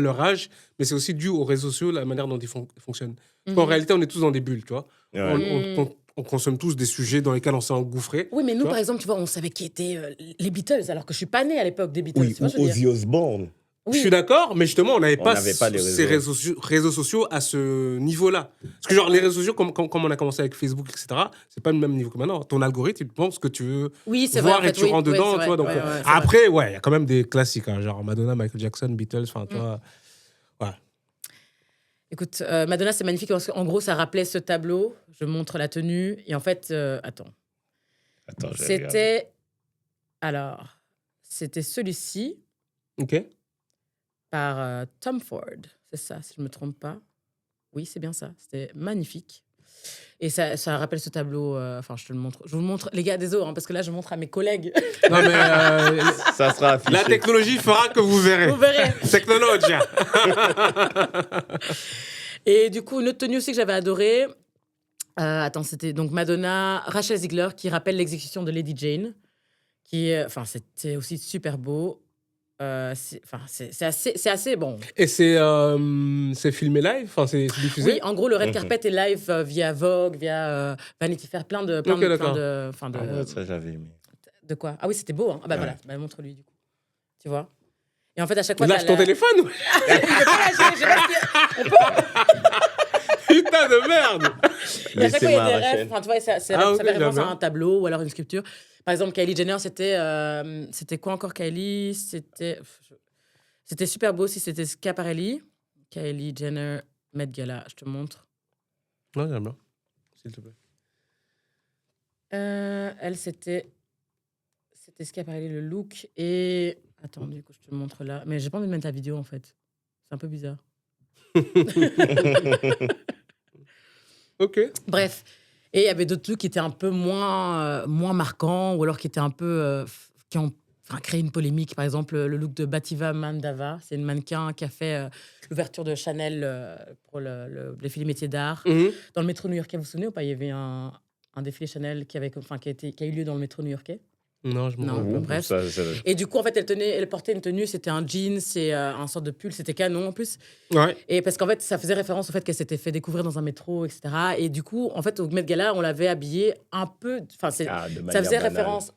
leur âge, mais c'est aussi dû aux réseaux sociaux, la manière dont ils fonctionnent. Parce qu'en Mhm. réalité, on est tous dans des bulles, tu vois. Ouais. On consomme tous des sujets dans lesquels on s'est engouffré. Oui, mais nous, Tu vois par exemple, tu vois, on savait qui étaient les Beatles, alors que je suis pas née à l'époque des Beatles. Oui, tu vois ou ce que je veux dire? Ozzy Osbourne. Je Oui. suis d'accord, mais justement, on n'avait On pas, n'avait pas les ces réseaux sociaux à ce niveau-là. Parce que, genre, les réseaux sociaux, comme on a commencé avec Facebook, etc., c'est pas le même niveau que maintenant. Ton algorithme, il pense que tu veux Oui, c'est voir vrai. en et fait, tu oui, rentres oui, dedans. c'est Tu vois, vrai, donc, ouais, ouais, c'est après, ouais, il y a quand même des classiques, hein, genre Madonna, Michael Jackson, Beatles, enfin, tu Mm. vois. Ouais. Écoute, Madonna, c'est magnifique parce qu'en gros, ça rappelait ce tableau. Je montre la tenue. Et en fait, attends. Attends, je vais regarder. C'était. Alors, c'était celui-ci Ok. par Tom Ford. C'est ça, si je ne me trompe pas. Oui, c'est bien ça. C'était magnifique. Et ça rappelle ce tableau. Enfin, je te le montre. Je vous le montre, les gars, désolé, hein, parce que là, je montre à mes collègues. Non, mais Ça sera affiché. la technologie fera que vous verrez. Vous verrez. Technologie. Et du coup, une autre tenue aussi que j'avais adorée. Attends, c'était donc Madonna, Rachel Ziegler, qui rappelle l'exécution de Lady Jane. C'était aussi super beau. C'est assez bon. Et c'est filmé live? Enfin, c'est diffusé? Oui, en gros, le red carpet est live via Vogue, via Vanity Fair, plein de. Ok, d'accord. Ça, j'avais aimé. De quoi? Ah oui, c'était beau. Hein. Ah bah Ouais. voilà, montre-lui du coup. Tu vois? Et en fait, à chaque fois. Lâche ton téléphone? Je vais pas lâcher, j'ai Putain de merde! Et à chaque fois, il y a des Rachel. rêves. Enfin, tu vois, ça Ah, fait ok, référence à d'accord. un tableau ou alors une sculpture. Par exemple, Kylie Jenner, c'était quoi encore, Kylie? C'était super beau si c'était Schiaparelli. Kylie Jenner, Met Gala, je te montre. Non, j'aime bien. S'il te plaît. Elle, c'était Schiaparelli, le look. Et attends, du coup, je te le montre là. Mais j'ai pas envie de mettre la vidéo, en fait. C'est un peu bizarre. Ok. Bref. Et il y avait d'autres looks qui étaient un peu moins marquants ou alors qui étaient un peu... qui ont créé une polémique. Par exemple, le look de Bativa Mandava. C'est une mannequin qui a fait l'ouverture de Chanel pour le défilé métier d'art. Mhm. Dans le métro new-yorkais, vous vous souvenez ou pas? Il y avait un défilé Chanel qui a eu lieu dans le métro new-yorkais. Non, je m'en Non. rappelle. Bref. Ça, Et du coup, en fait, elle portait une tenue, c'était un jean, c'est un sorte de pull, c'était canon en plus. Ouais. Et parce qu'en fait, ça faisait référence au fait qu'elle s'était fait découvrir dans un métro, etc. Et du coup, en fait, au Met Gala, on l'avait habillée un peu. Enfin, de ça manière faisait banale. référence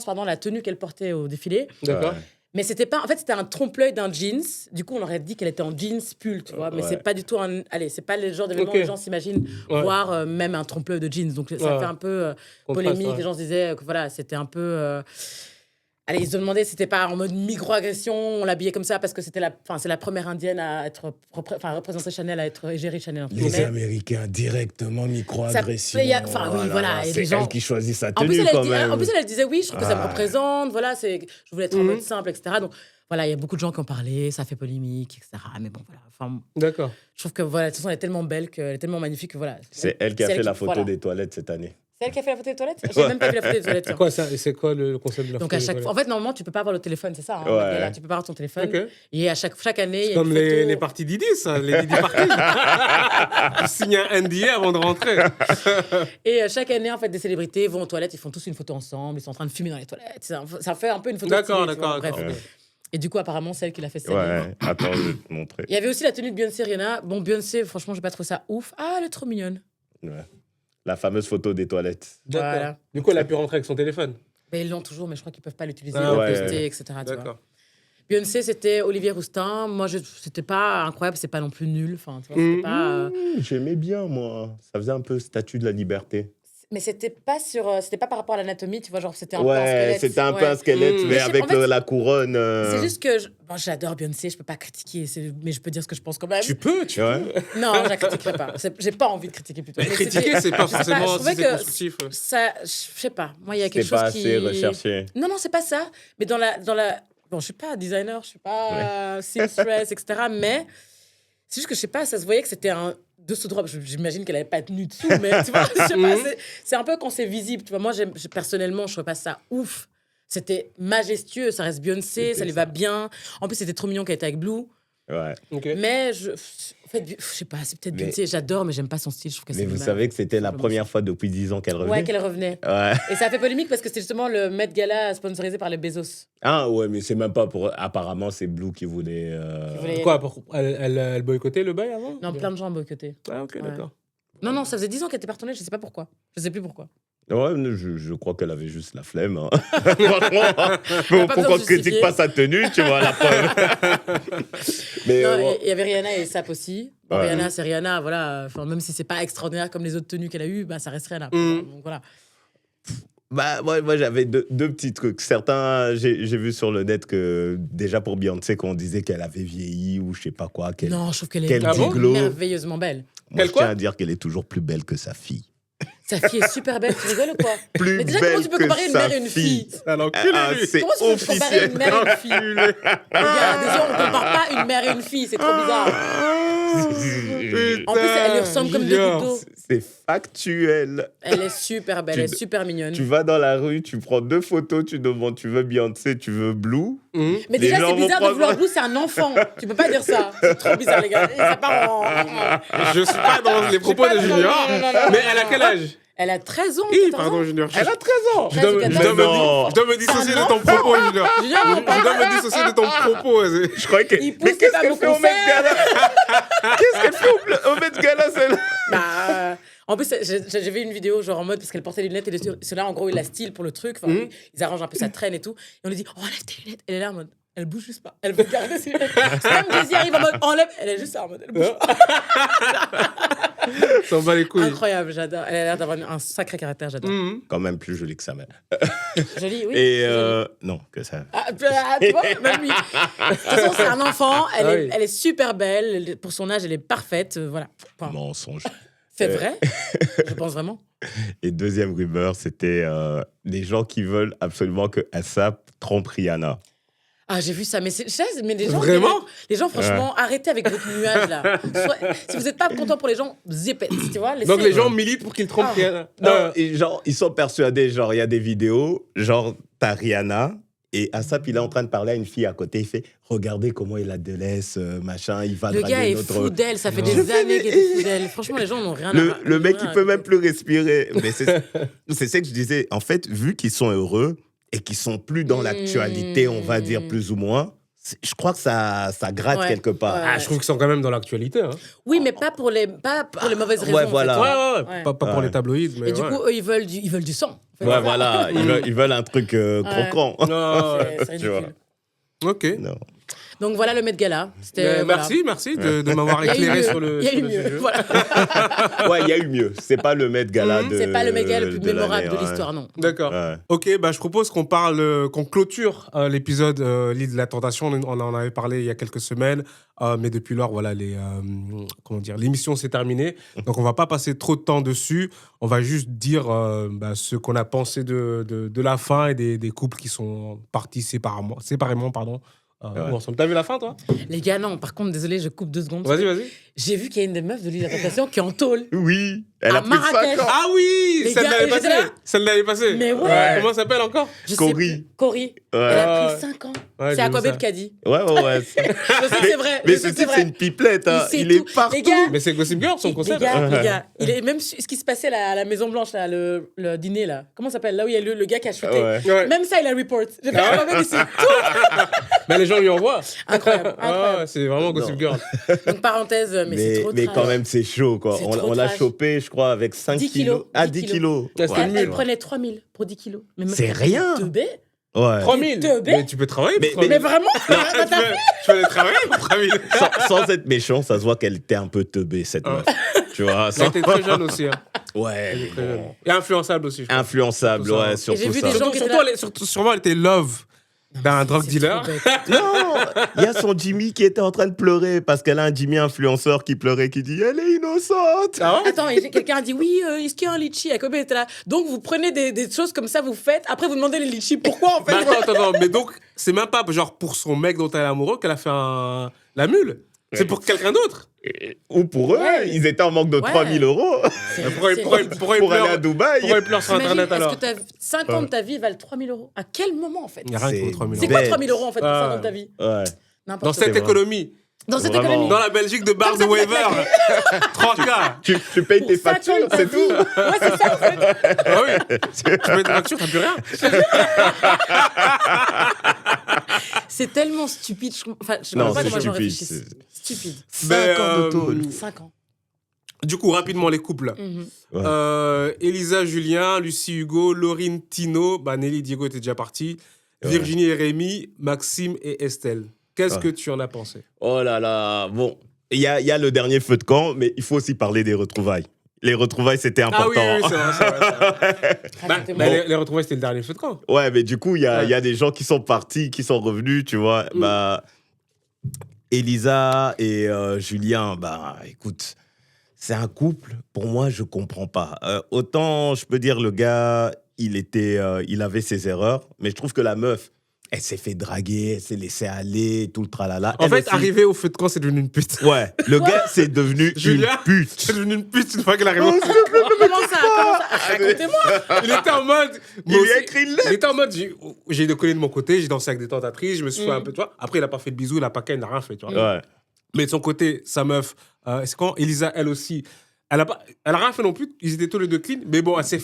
à la tenue qu'elle portait au défilé. D'accord. Ouais. Mais c'était pas. En fait, c'était un trompe-l'œil d'un jeans. Du coup, on aurait dit qu'elle était en jeans pull, tu vois. Mais Ouais. c'est pas du tout un. Allez, c'est pas le genre d'événement Ok. où les gens s'imaginent Ouais. voir même un trompe-l'œil de jeans. Donc, ça Ouais. fait un peu Contraste, polémique. ouais. Les gens se disaient que voilà, c'était un peu. Allez, ils se demandaient si c'était pas en mode micro-agression, on l'habillait comme ça parce que c'est la première indienne à être représenter Chanel, à être égérie Chanel. entre Les guillemets. Américains, directement micro-agression. Ça- il y a- enfin, oui, voilà, il y a C'est des gens- elle qui choisit sa En tenue, plus, quand même. elle disait oui, je trouve que ça me Ah. représente, voilà, je voulais être en Mhm. mode simple, etc. Donc voilà, il y a beaucoup de gens qui ont parlé, ça fait polémique, etc. Mais bon, voilà. Enfin, D'accord. je trouve que voilà, de toute façon, elle est tellement belle, elle est tellement magnifique que voilà. C'est elle qui a C'est fait la photo voilà. des toilettes cette année. C'est elle qui a fait la photo des toilettes? J'ai même pas vu la photo des toilettes. tiens. Quoi, ça, et c'est quoi le concept de la Donc photo à des chaque fois, toilettes? en fait, normalement, tu peux pas avoir le téléphone, c'est ça. Hein, Ouais. Là, tu peux pas avoir ton téléphone. Ok. Et à chaque année, il y a Comme une photo... les parties Didi, ça, les Didi parties. Tu signes un NDA avant de rentrer. Et chaque année, en fait, des célébrités vont aux toilettes, ils font tous une photo ensemble, ils sont en train de fumer dans les toilettes. Ça fait un peu une photo. D'accord, stylée, tu vois, d'accord, bref. d'accord. Et du coup, apparemment, celle qui l'a fait cette année. Ouais, attends, je vais te montrer. Il y avait aussi la tenue de Beyoncé, Rihanna. Bon, Beyoncé, franchement, j'ai pas trouvé ça ouf. Ah, elle est trop mignonne. Ouais. La fameuse photo des toilettes. D'accord. Voilà. Du coup, elle a pu rentrer avec son téléphone. Mais ils l'ont toujours, mais je crois qu'ils peuvent pas l'utiliser Ah, pour ouais. poster, etc. tu vois. D'accord. Beyoncé, c'était Olivier Roustin. Moi, c'était pas incroyable, c'est pas non plus nul. Enfin, tu vois, c'était pas. J'aimais bien, moi. Ça faisait un peu statue de la liberté. Mais c'était pas par rapport à l'anatomie, tu vois, genre c'était un peu un Ouais, squelette. c'était un peu ouais. un squelette, Mmh. mais Mais avec en fait, la couronne. C'est juste que bon, j'adore Beyoncé, je peux pas critiquer, mais je peux dire ce que je pense quand même. Tu peux, tu Ouais. peux. Non, je la critiquerai pas. J'ai pas envie de critiquer plutôt. Mais Critiquer, c'est pas je sais forcément je si trouvais c'est que constructif. ça, je sais pas. Moi, il y a C'est quelque pas chose qui. assez recherché. Non, c'est pas ça. Mais dans la, bon, je suis pas designer, je suis pas seamstress, etc. Mais c'est juste que je sais pas, ça se voyait que c'était un dessous de robe. J'imagine qu'elle avait pas de tenue dessous, mais tu vois, je sais pas. C'est un peu quand c'est visible. Tu vois, moi, personnellement, je trouve pas ça ouf. C'était majestueux, ça reste Beyoncé, ça lui va bien. En plus, c'était trop mignon qu'elle était avec Blue. Ouais. Ok. Mais en fait, je sais pas, c'est peut-être Mais- Beyoncé, j'adore, mais j'aime pas son style. Je trouve que Mais c'est vous mal. savez que c'était la Simplement première fois depuis 10 ans qu'elle revenait. Ouais, qu'elle revenait. Ouais. Et ça a fait polémique parce que c'était justement le Met Gala sponsorisé par les Bezos. Ah ouais, mais c'est même pas pour... Apparemment, c'est Blue qui voulait... Qui voulait- Quoi, elle boycottait le bail avant? Non, plein de gens ont boycotté. Ah, ok, Ouais. d'accord. Non, ça faisait 10 ans qu'elle était pas retournée, je sais pas pourquoi. Je sais plus pourquoi. Ouais, mais je crois qu'elle avait juste la flemme. Hein. Franchement, pas pour besoin qu'on de ne critique justifier. pas sa tenue, tu vois, la preuve. Mais Non, bon. et il y avait Rihanna et Sap aussi. Bon, Ouais. Rihanna, c'est Rihanna, voilà. Enfin, même si c'est pas extraordinaire comme les autres tenues qu'elle a eues, bah, ça reste Rihanna. Donc voilà. Bah, moi j'avais deux petits trucs. Certains, j'ai vu sur le net que déjà pour Beyoncé, qu'on disait qu'elle avait vieilli ou je sais pas quoi. Non, je trouve qu'elle est Quel Ah bon glow. merveilleusement belle. Moi, Quel je quoi tiens à dire qu'elle est toujours plus belle que sa fille. Sa fille est super belle, tu rigoles ou quoi? Plus Mais déjà, belle comment tu peux que comparer une sa mère et une fille? Ah, l'enculé, Ah, lui. c'est Comment tu peux comparer officiel. une mère et une fille? Regarde, déjà, on ne compare pas une mère et une fille, c'est trop bizarre. En plus, elle lui ressemble comme deux gouttes d'eau. C'est factuel. Elle est super belle, Tu- elle est super mignonne. Tu vas dans la rue, tu prends 2 photos, tu demandes, tu veux Beyoncé, tu veux Blue. Mhm. Mais Les déjà, gens c'est vont bizarre de prendre- vouloir Blue, c'est un enfant. Tu peux pas dire ça. C'est trop bizarre, les gars. Ça part en... Je suis pas dans les propos pas- de non, Junior. non, non, non, Mais non, elle a non, quel non. âge? Elle a 13 ans. Hi, 14 pardon, ans. Junior. Elle a 13 ans. Je dois me- je dois Non. me- je dois me dissocier de ton propos, Junior. Junior, Je dois me dissocier de ton propos. Je croyais que. Il pousse Mais les qu'est-ce femmes qu'elle au fait au concert. Met Gala Qu'est-ce qu'elle fait au Met Gala, celle-là Bah, en plus, j'ai vu une vidéo genre en mode parce qu'elle portait les lunettes et ceux-là en gros il la style pour le truc. Enfin, ils arrangent un peu sa traîne et tout. Et on lui dit oh, enlève tes lunettes. Elle est là en mode elle bouge juste pas. Elle veut garder ses lunettes. Même Jessie arrive en mode enlève. Elle est juste là en mode elle bouge pas. S'en bat les couilles. Incroyable, j'adore. Elle a l'air d'avoir un sacré caractère, j'adore. Mhm. Quand même plus jolie que sa mère. Jolie, oui. Et jolie. non, que ça. Tu vois, même lui. De toute façon, c'est un enfant. Elle, Ah est, oui. elle est super belle. Pour son âge, elle est parfaite. Voilà. Point. Mensonge. C'est vrai. Je pense vraiment. Et deuxième rumeur, c'était les gens qui veulent absolument que ASAP trompe Rihanna. Ah, j'ai vu ça, mais, mais les gens... Vraiment Les gens, franchement, arrêtez avec votre nuage, là. Si vous n'êtes pas content pour les gens, zépette, tu vois. Donc les gens militent pour qu'ils trompent Ah. Rihanna. Non, et genre, ils sont persuadés, genre, il y a des vidéos, genre, t'as Rihanna, et ASAP, il est en train de parler à une fille à côté, il fait « Regardez comment il a de laisse, machin, il va Le draguer gars est notre... fou d'elle, ça fait Je des années qu'il est fou d'elle. Franchement, les gens n'ont rien à... Le mec, rien il à peut même écouter. plus respirer. Mais c'est ça que je disais. En fait, vu qu'ils sont heureux et qu'ils sont plus dans l'actualité, on va dire plus ou moins, je crois que ça gratte Ouais, quelque part. ouais. Ah, je trouve qu'ils sont quand même dans l'actualité. Hein. Oui, mais pas pour les mauvaises raisons. Ouais, en fait. voilà. Ouais. Pas pour Ouais. les tabloïds, mais Et du ouais. coup, eux, ils veulent du sang. en fait. Ouais, voilà. Ils veulent un truc croquant. Ah, ouais. C'est Tu vois. ridicule. Ok. Non. Donc voilà le Met Gala. C'était, voilà. Merci de m'avoir Il y a eu éclairé mieux. sur le Il y a eu sur le mieux. sujet. Voilà. Ouais, il y a eu mieux. C'est pas le Met Gala de. C'est pas le Met Gala le plus de mémorable l'année, de l'histoire, non. D'accord. Ouais. Ok, bah, je propose qu'on qu'on clôture l'épisode L'île de la tentation. On en avait parlé il y a quelques semaines, mais depuis lors, voilà, comment dire, l'émission s'est terminée. Donc, on va pas passer trop de temps dessus. On va juste dire ce qu'on a pensé de la fin et des couples qui sont partis séparément, pardon. Ouais. Ou ensemble. T'as vu la fin, toi? Les gars, non. Par contre, désolé, je coupe 2 secondes. Vas-y. J'ai vu qu'il y a une des meufs de l'île de la tentation qui est en tôle. Oui. Elle À a plus de 5 Marrakech. ans. Ah oui, Les celle gars, l'année j'étais passée. là. Celle l'année passée. Mais ouais. Comment ça s'appelle encore? Je sais Cory. plus. Cory. Ouais. Elle a Ouais. pris 5 ans. Ouais, C'est j'ai vu Aquabet ça. qui a dit. Ouais. Je sais que c'est vrai. Mais je ce sais que type, c'est une pipelette. Hein. sait Il est tout. partout. Les gars, Mais c'est Gossip Girl, son concept. les gars, il est même ce qui se passait là, à la Maison Blanche, là, le dîner là. Comment ça s'appelle? Là où il y a le gars qui a chuté. Ouais. Ouais. Même ça, il a report. J'ai fait Aquabet ici. Tout. Mais les gens lui envoient. Incroyable. Ah, c'est vraiment Gossip Non. Girl. Donc parenthèse, mais c'est trop Mais trash. quand même, c'est chaud, quoi. C'est On trop l'a trash. chopé, je crois, avec 5 10 kilos. Ah, 10 10 kilos. Ah, c'était Ouais. une Elle mule. prenait 3000 pour 10 kilos. Mais meuf, C'est elle rien. fait 2 baies. Ouais. 3000. Teubé. Mais tu peux travailler pour Mais- 3000. Mais vraiment Tu peux aller travailler pour 3000. Sans être méchant, ça se voit qu'elle était un peu teubée, cette Ah. meuf. Tu vois, Elle sans... était très jeune aussi. Hein. Ouais, mais Très jeune. bon. Et influençable aussi. Je crois. Influençable, Surtout ça. ouais, Et surtout j'ai vu ça. des gens Surtout, qui étaient surtout, sûrement, elle était love d'un drug C'est dealer. trop bête. Non, il y a son Jimmy qui était en train de pleurer parce qu'elle a un Jimmy influenceur qui pleurait, qui dit « Elle est innocente Ah ouais? Attends, et quelqu'un a dit oui, est-ce qu'il y a un litchi? Aquabet était là. Donc vous prenez des choses comme ça, vous faites. Après vous demandez les litchis. Pourquoi en fait? Mais attends. Mais donc, c'est même pas genre pour son mec dont elle est amoureux qu'elle a fait la mule. C'est pour quelqu'un d'autre. ». Ou pour eux, Ouais. ils étaient en manque de Ouais. 3 000 euros Pourquoi il pour aller à pleure Dubaï. pourquoi il pleure sur T'imagines, Internet alors? est-ce que 5 ans de ta vie valent 3 000 euros? À quel moment en fait? Il n'y a rien qui C'est- vaut 3000 C'est euros. quoi bête. 3 000 euros en fait pour 5 Ah. ans de ta vie? Ouais. Dans N'importe cette quoi. vrai. économie, Dans cette Vraiment. économie. dans la Belgique de Bar de Comme ça, tu Weaver, 3K. Tu payes Pour tes 5 ans factures, de ta c'est vie. tout. Ouais, c'est ça en fait. Ah oui, tu payes tes factures, t'as plus rien. C'est tellement stupide. Enfin, je Non, comprends pas c'est comment les gens stupide, réfléchissent. Stupide. Mais, 5 ans de tôle. 5 ans. Du coup, rapidement, les couples. Mhm. Ouais. Elisa, Julien, Lucie, Hugo, Laurine, Tino, Nelly, Diego était déjà parti, Ouais. Virginie et Rémi, Maxime et Estelle. Qu'est-ce Ouais. que tu en as pensé? Oh là là, bon, il y a le dernier feu de camp, mais il faut aussi parler des retrouvailles. Les retrouvailles, c'était important. Ah oui, c'est vrai. Racontez-moi. Les retrouvailles, c'était le dernier feu de camp. Ouais, mais du coup, il y Ouais. a des gens qui sont partis, qui sont revenus, tu vois. Bah, Elisa et Julien, bah, écoute, c'est un couple, pour moi, je comprends pas. Autant, je peux dire, le gars, il avait ses erreurs, mais je trouve que la meuf, elle s'est fait draguer, elle s'est laissée aller, tout le tralala. En Elle fait, aussi- arrivé au feu de camp, c'est devenu une pute. Ouais, le gars, c'est devenu Julien, une pute. c'est devenu une pute une fois qu'elle arrive au Comment ça Racontez-moi. Il était en mode. Il moi lui a aussi, écrit une lettre. il était en mode. J'ai décollé de mon côté, j'ai dansé avec des tentatrices, je me suis fait un Mm. peu, tu vois. Après, il a pas fait de bisous, il a pas qu'à, il n'a rien fait, tu vois. Ouais. Mais de son côté, sa meuf, c'est quand Elisa, elle aussi, elle a rien fait non plus. Ils étaient tous les deux clean, mais bon, elle s'est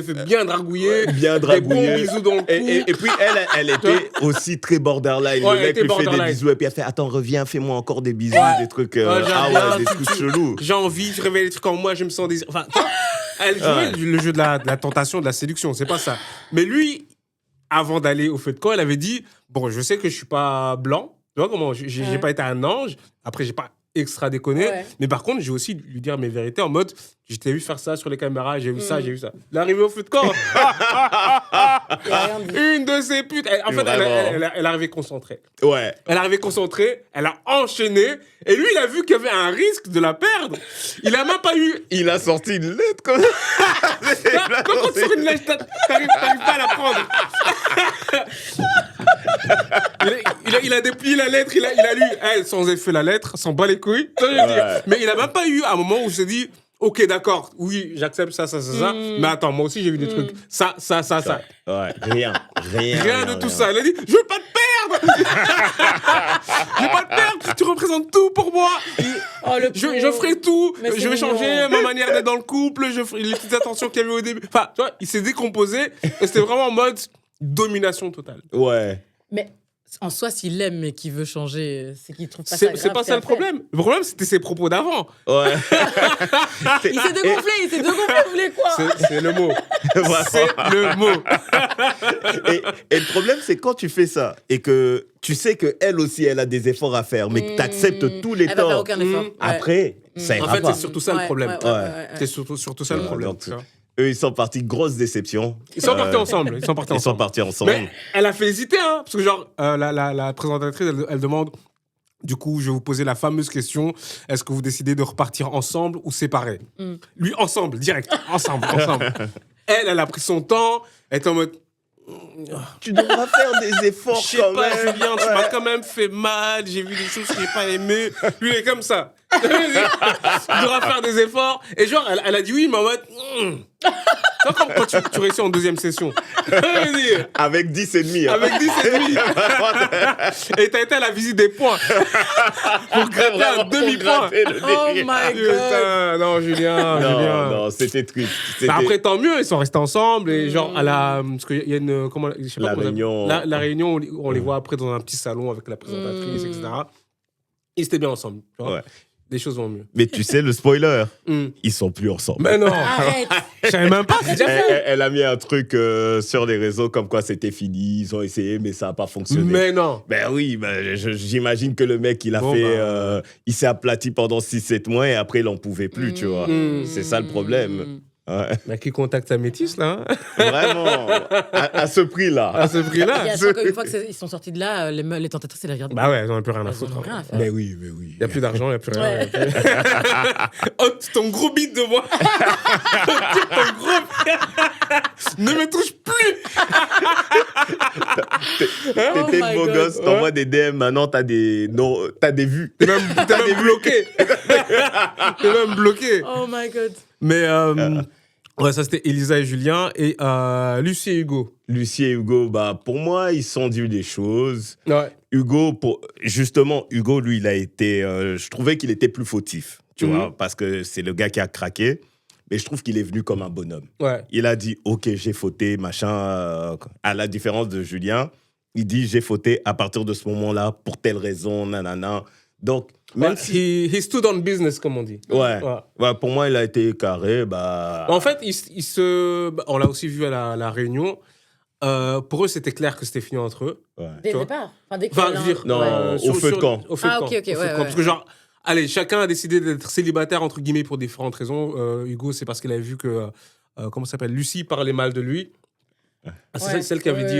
fait bien dragouiller. Bien Des dragouillé. bons bisous dans le cou. Et puis, elle était aussi très borderline. Ouais, Le elle mec était lui fait des borderline. bisous et puis elle fait attends, reviens, fais-moi encore des bisous, Ouais. des trucs. Ouais, j'aime Ah bien, ouais, des tu- trucs chelous. J'ai envie, je réveille les trucs en moi, je me sens désir. Enfin, tu vois, elle jouait Ouais. le jeu de la tentation, de la séduction, c'est pas ça. Mais lui, avant d'aller au feu de camp, elle avait dit bon, je sais que je suis pas blanc, tu vois comment, j'ai Ouais. pas été un ange. Après, j'ai pas extra déconné, Ouais. mais par contre, j'ai aussi lui dire mes vérités en mode je t'ai vu faire ça sur les caméras, j'ai vu ça, Mm. j'ai vu ça. L'arrivée au feu de camp, Il a rien dit. une de ces putes. En fait, Vraiment. elle arrivait concentrée. Ouais. Elle est arrivée concentrée, elle a enchaîné, et lui, il a vu qu'il y avait un risque de la perdre. Il a même pas eu. Il a sorti une lettre comme ça. Quand on te sort une lettre, t'arrives pas à la prendre. Il a déplié la lettre, il a lu, elle, sans effet la lettre, s'en bat les couilles. Ça, je veux dire. Ouais. Mais il a même pas eu un moment où il s'est dit, ok, d'accord, oui, j'accepte ça. Mais attends, moi aussi, j'ai vu des trucs. Ça. Ouais, rien. Rien de tout ça. Il a dit, je veux pas te perdre. Je veux pas te perdre. Tu représentes tout pour moi. Oh, le Je pauvre. ferai tout, Mais c'est je vais mignon. changer ma manière d'être dans le couple, je ferai les petites attentions qu'il y avait au début. Enfin, tu vois, il s'est décomposé et c'était vraiment en mode domination totale. Ouais. Mais en soi, s'il aime mais qu'il veut changer, c'est qu'il trouve pas ça C'est grave. pas ça le problème. Le problème, c'était ses propos d'avant. Ouais. Il s'est dégonflé, vous voulez quoi C'est le mot. Voilà. C'est le mot. Et le problème, c'est quand tu fais ça et que tu sais qu'elle aussi, elle a des efforts à faire, mais que tu acceptes tous les Elle va faire torts. aucun effort. Ouais. Après, ça En ira fait, pas. c'est surtout ça le problème. Ouais. C'est surtout ça le Ouais, problème. donc, tu vois. Eux, ils sont partis, grosse déception. Ils sont partis ensemble. Ils sont partis ensemble. Mais elle a fait hésiter, hein, parce que genre, la présentatrice, elle demande, du coup, je vais vous poser la fameuse question, est-ce que vous décidez de repartir ensemble ou séparés Lui, ensemble, direct, ensemble. Elle a pris son temps, elle était en mode, Tu devras faire des efforts je sais quand pas, même. Julien, tu m'as quand même fait mal, j'ai vu des choses que j'ai pas aimées. Lui, il est comme ça. Il devra faire des efforts. Et genre, elle a dit oui, mais en mode, tu vois, comme quand tu réussis en deuxième session. Avec 10 et demi. hein. Avec 10 et demi. Et t'as été à la visite des points. Pour gratter un Vraiment, pour demi-point. gratter le Oh délire. my god. Putain, non, Julien. Non, c'était triste. Mais après, tant mieux, ils sont restés ensemble. Et genre, à la. Mm. Parce qu'il y a une. Comment, je sais pas La comment ça- réunion. La réunion, on les voit après dans un petit salon avec la présentatrice, etc. Ils étaient bien ensemble. Tu vois. Ouais. Les choses vont mieux. Mais tu sais, le spoiler, Mm. ils sont plus ensemble. Mais non. Arrête. Je savais même pas. C'est déjà fait. Elle a mis un truc sur les réseaux comme quoi c'était fini, ils ont essayé, mais ça n'a pas fonctionné. Mais non. Ben oui, ben, j'imagine que le mec, il a Bon, fait. bah. Il s'est aplati pendant 6-7 mois et après, il n'en pouvait plus, tu vois. Mm. C'est ça le problème. Ouais. Mais qui contacte sa métisse, là hein Vraiment. À ce prix-là. À ce Il y prix-là. a sûr qu'une fois qu'ils sont sortis de là, les tentatrices, elles regardent. Bah ouais, ils n'en ont plus rien à Elles foutre. en ont rien à faire. Mais oui. Il n'y a plus d'argent, il n'y a plus rien. Ouais. y a plus- Oh, ton gros bite de moi. Ton gros bite. Ne me touche plus. Oh T'étais my beau God. gosse, t'envoies des DM, maintenant t'as des vues. T'es même bloqué. T'es même bloqué. Oh my god. Mais ouais, ça c'était Elisa et Julien. Et Lucie et Hugo. Lucie et Hugo, bah, pour moi, ils sont dit des choses. Ouais. Hugo, justement, Hugo, lui, il a été. Je trouvais qu'il était plus fautif, tu vois, parce que c'est le gars qui a craqué. Mais je trouve qu'il est venu comme un bonhomme. Ouais. Il a dit, OK, j'ai fauté, machin. À la différence de Julien, il dit, j'ai fauté à partir de ce moment-là, pour telle raison, nanana. Donc, même si. He stood on business, comme on dit. Ouais. Pour moi, il a été carré. Bah... En fait, on l'a aussi vu à la réunion. Pour eux, c'était clair que c'était fini entre eux. Ouais. Dès Tu le vois. départ. Enfin, dès que Enfin, je veux dire, Non, au feu de camp. Au feu de Ah, camp. ok, ok, Au feu de ouais, camp. ouais. Parce que genre, allez, chacun a décidé d'être célibataire, entre guillemets, pour différentes raisons. Hugo, c'est parce qu'il avait vu que, comment ça s'appelle, Lucie parlait mal de lui. Ouais. Celle qui avait dit,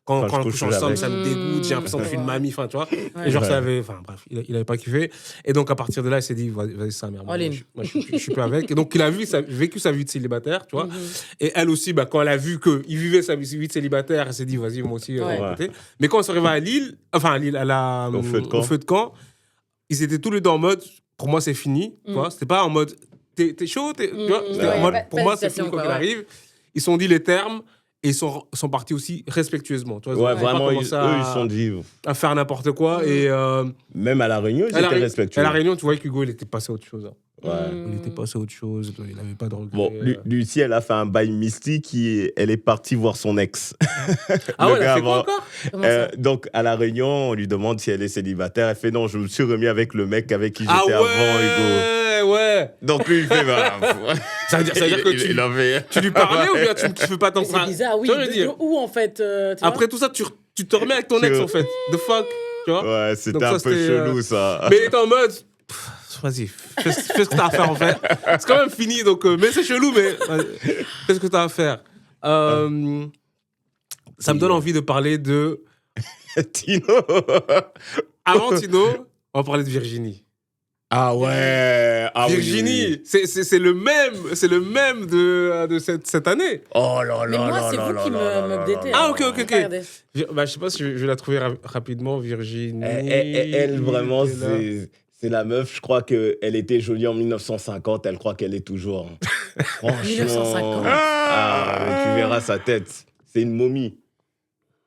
quand on couche ensemble, ça me dégoûte, j'ai l'impression que je suis une mamie, enfin, tu vois. Et genre, ça avait, enfin, bref, il avait pas kiffé. Et donc, à partir de là, il s'est dit, vas-y, ça, merde. Moi, je suis plus avec. Et donc, il a vécu sa vie de célibataire, tu vois. Et elle aussi, quand elle a vu qu'il vivait sa vie de célibataire, elle s'est dit, vas-y, moi aussi, côté. Mais quand on s'est arrivé à Lille, au feu de camp, ils étaient tous les deux en mode, pour moi, c'est fini, tu vois. C'était pas en mode, t'es chaud, tu vois. C'était en mode, pour moi, c'est fini quand il arrive. Ils se sont dit les termes. Et ils sont partis aussi respectueusement. Tu vois, vraiment, eux, ils sont dit... à faire n'importe quoi. Et, même à La Réunion, ils étaient respectueux. À La Réunion, tu vois qu'Hugo, il était passé à autre chose. Ouais. Il était passé à autre chose, il n'avait pas de regret. Bon, Lucie, elle a fait un bail mystique, elle est partie voir son ex. Ah ouais, elle a fait quoi encore donc, à La Réunion, on lui demande si elle est célibataire. Elle fait non, je me suis remis avec le mec avec qui j'étais avant, Hugo. Ouais. Donc lui, il fait... ça veut dire que tu lui parlais ou bien tu ne veux pas t'en parler? C'est bizarre, oui. Où, en fait après tout ça, tu te remets avec ton ex, en fait. The fuck, tu vois. Ouais, c'était un peu chelou, ça. Mais il était en mode... Vas-y, fais ce que t'as à faire, en fait. C'est quand même fini, donc... mais c'est chelou, mais... fais ce que t'as à faire. Ça me donne envie de parler de... Tino. Avant Tino, on va parler de Virginie. Ah ouais. Virginie, oui. C'est le même de cette année. Oh là là. Mais moi, c'est vous qui m'updatez. Ah ok. Je sais pas si je vais la trouver rapidement, Virginie. Elle vraiment, c'est la meuf, je crois qu'elle était jolie en 1950, elle croit qu'elle est toujours. Franchement. 1950. Mais tu verras sa tête. C'est une momie.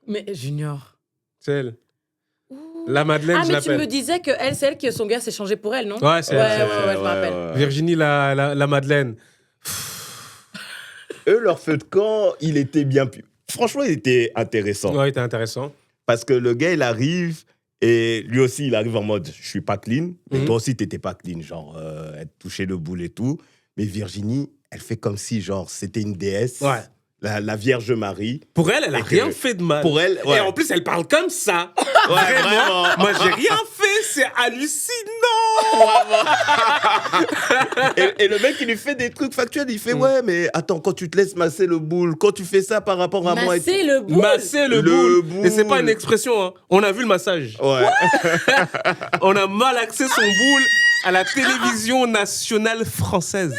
Mais Junior. C'est elle. La Madeleine, je l'appelle. Ah, mais tu me disais que c'est elle que son gars s'est changé pour elle, non? Ouais, c'est elle. Ouais, je me rappelle. Virginie, la Madeleine. Eux, leur feu de camp, il était bien... Franchement, il était intéressant. Ouais, il était intéressant. Parce que le gars, il arrive, et lui aussi, il arrive en mode, je suis pas clean. Mais toi aussi, t'étais pas clean, genre, être touché le boule et tout. Mais Virginie, elle fait comme si, genre, c'était une déesse. Ouais. La Vierge Marie. Pour elle, elle a rien fait de mal. Pour elle, ouais. Et en plus, elle parle comme ça. Ouais, vraiment. Moi, j'ai rien fait, c'est hallucinant. et le mec, il lui fait des trucs factuels. Il fait, ouais, mais attends, quand tu te laisses masser le boule, quand tu fais ça par rapport à moi... Masser le boule. Masser le boule. Et c'est pas une expression, hein. On a vu le massage. Ouais. On a malaxé son boule à la télévision nationale française.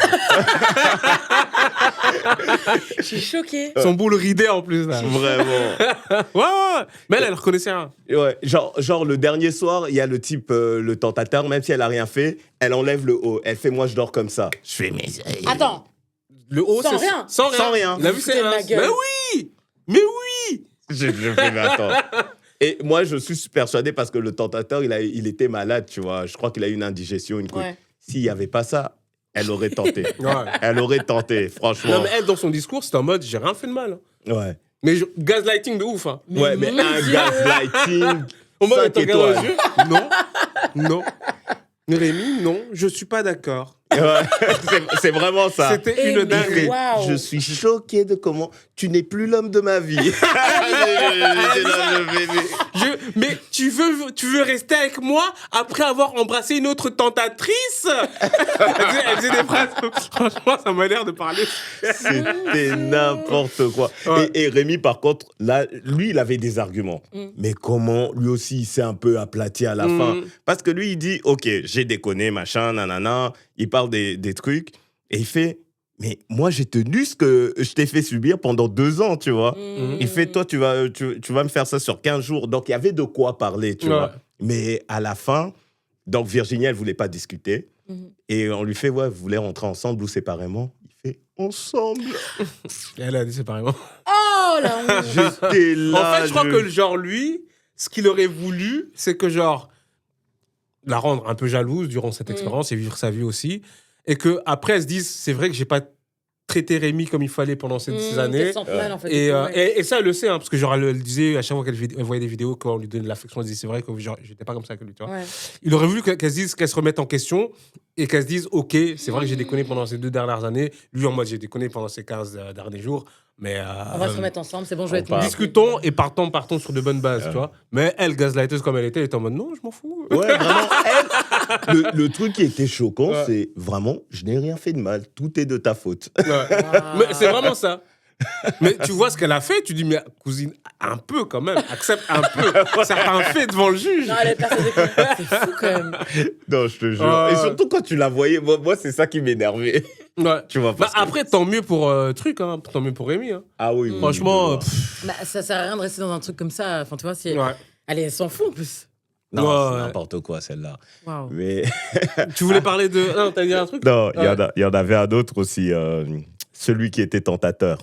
Je suis choquée. Son boule ridé en plus, là. Vraiment. Ouais. Mais elle reconnaissait rien. Ouais, genre le dernier soir, il y a le type, le tentateur, même si elle a rien fait, elle enlève le haut. Elle fait, moi, je dors comme ça. Je fais, mais... Attends. Le haut, sans rien. Sans rien. La vue, c'est un... Mais oui. Je fais, mais attends. Et moi, je suis persuadé parce que le tentateur, il était malade, tu vois. Je crois qu'il a eu une indigestion, une couille. Ouais. S'il n'y avait pas ça, elle aurait tenté. Ouais. Elle aurait tenté, franchement. Non, mais elle, dans son discours, c'était en mode, j'ai rien fait de mal. Ouais. Mais gaslighting de ouf. Hein. Mais un gaslighting. Au moins, elle te regarde aux yeux. Non. Rémi, non, je suis pas d'accord. Ouais, c'est vraiment ça. C'était une dinguerie. Wow. Je suis choqué de comment tu n'es plus l'homme de ma vie. Mais tu veux rester avec moi après avoir embrassé une autre tentatrice? Elle faisait des phrases. Franchement, ça m'a l'air de parler. C'était n'importe quoi. Ouais. Et Rémi, par contre, là, lui, il avait des arguments. Mais comment, lui aussi, il s'est un peu aplati à la fin. Parce que lui, il dit, OK, j'ai déconné, machin, nanana. Il parle des trucs. Et il fait, mais moi, j'ai tenu ce que je t'ai fait subir pendant 2 ans, tu vois. Il fait, toi, tu vas me faire ça sur 15 jours. Donc, il y avait de quoi parler, tu vois. Mais à la fin, donc Virginie, elle ne voulait pas discuter. Et on lui fait, ouais, vous voulez rentrer ensemble ou séparément? Il fait, ensemble. Et elle a dit séparément. Oh là. J'étais là. En fait, je crois que, genre, lui, ce qu'il aurait voulu, c'est que, genre, la rendre un peu jalouse durant cette expérience et vivre sa vie aussi. Et qu'après, elle se dise, c'est vrai que j'ai pas traité Rémi comme il fallait pendant ces années. Mal, en fait, et ça, elle le sait, hein, parce que genre, elle disait, à chaque fois qu'elle voyait des vidéos, quand on lui donnait de l'affection, elle disait, c'est vrai que genre, j'étais pas comme ça que lui, tu vois. Ouais. Il aurait voulu qu'elle se dise, qu'elle se remette en question et qu'elle se dise, OK, c'est vrai que j'ai déconné pendant ces 2 dernières années. Lui, en mode, j'ai déconné pendant ces 15 derniers jours. Mais on va se remettre ensemble, c'est bon, je vais être discutons et partons sur de bonnes bases, tu vois. Mais elle, gaslighteuse comme elle était en mode non, je m'en fous. Ouais, vraiment, elle. Le truc qui était choquant, c'est vraiment, je n'ai rien fait de mal, tout est de ta faute. Ouais. Mais c'est vraiment ça. Mais tu vois ce qu'elle a fait, tu dis, mais cousine, un peu quand même, accepte un peu certains faits devant le juge. Non, elle est persuadée que c'est fou quand même. Non, je te jure. Et surtout quand tu la voyais, moi c'est ça qui m'énervait. Ouais. Tu vois, Bah, après, tant mieux pour truc, hein, tant mieux pour Rémi. Hein. Ah oui. Franchement, oui, Bah, ça sert à rien de rester dans un truc comme ça. Enfin, tu vois, c'est. ouais. Allez, elle s'en fout en plus. non, Ouais, c'est ouais. n'importe quoi celle-là. Waouh. Mais Tu voulais parler de. Non, t'as dit un truc non, Ouais. il y en avait un autre aussi, celui qui était tentateur.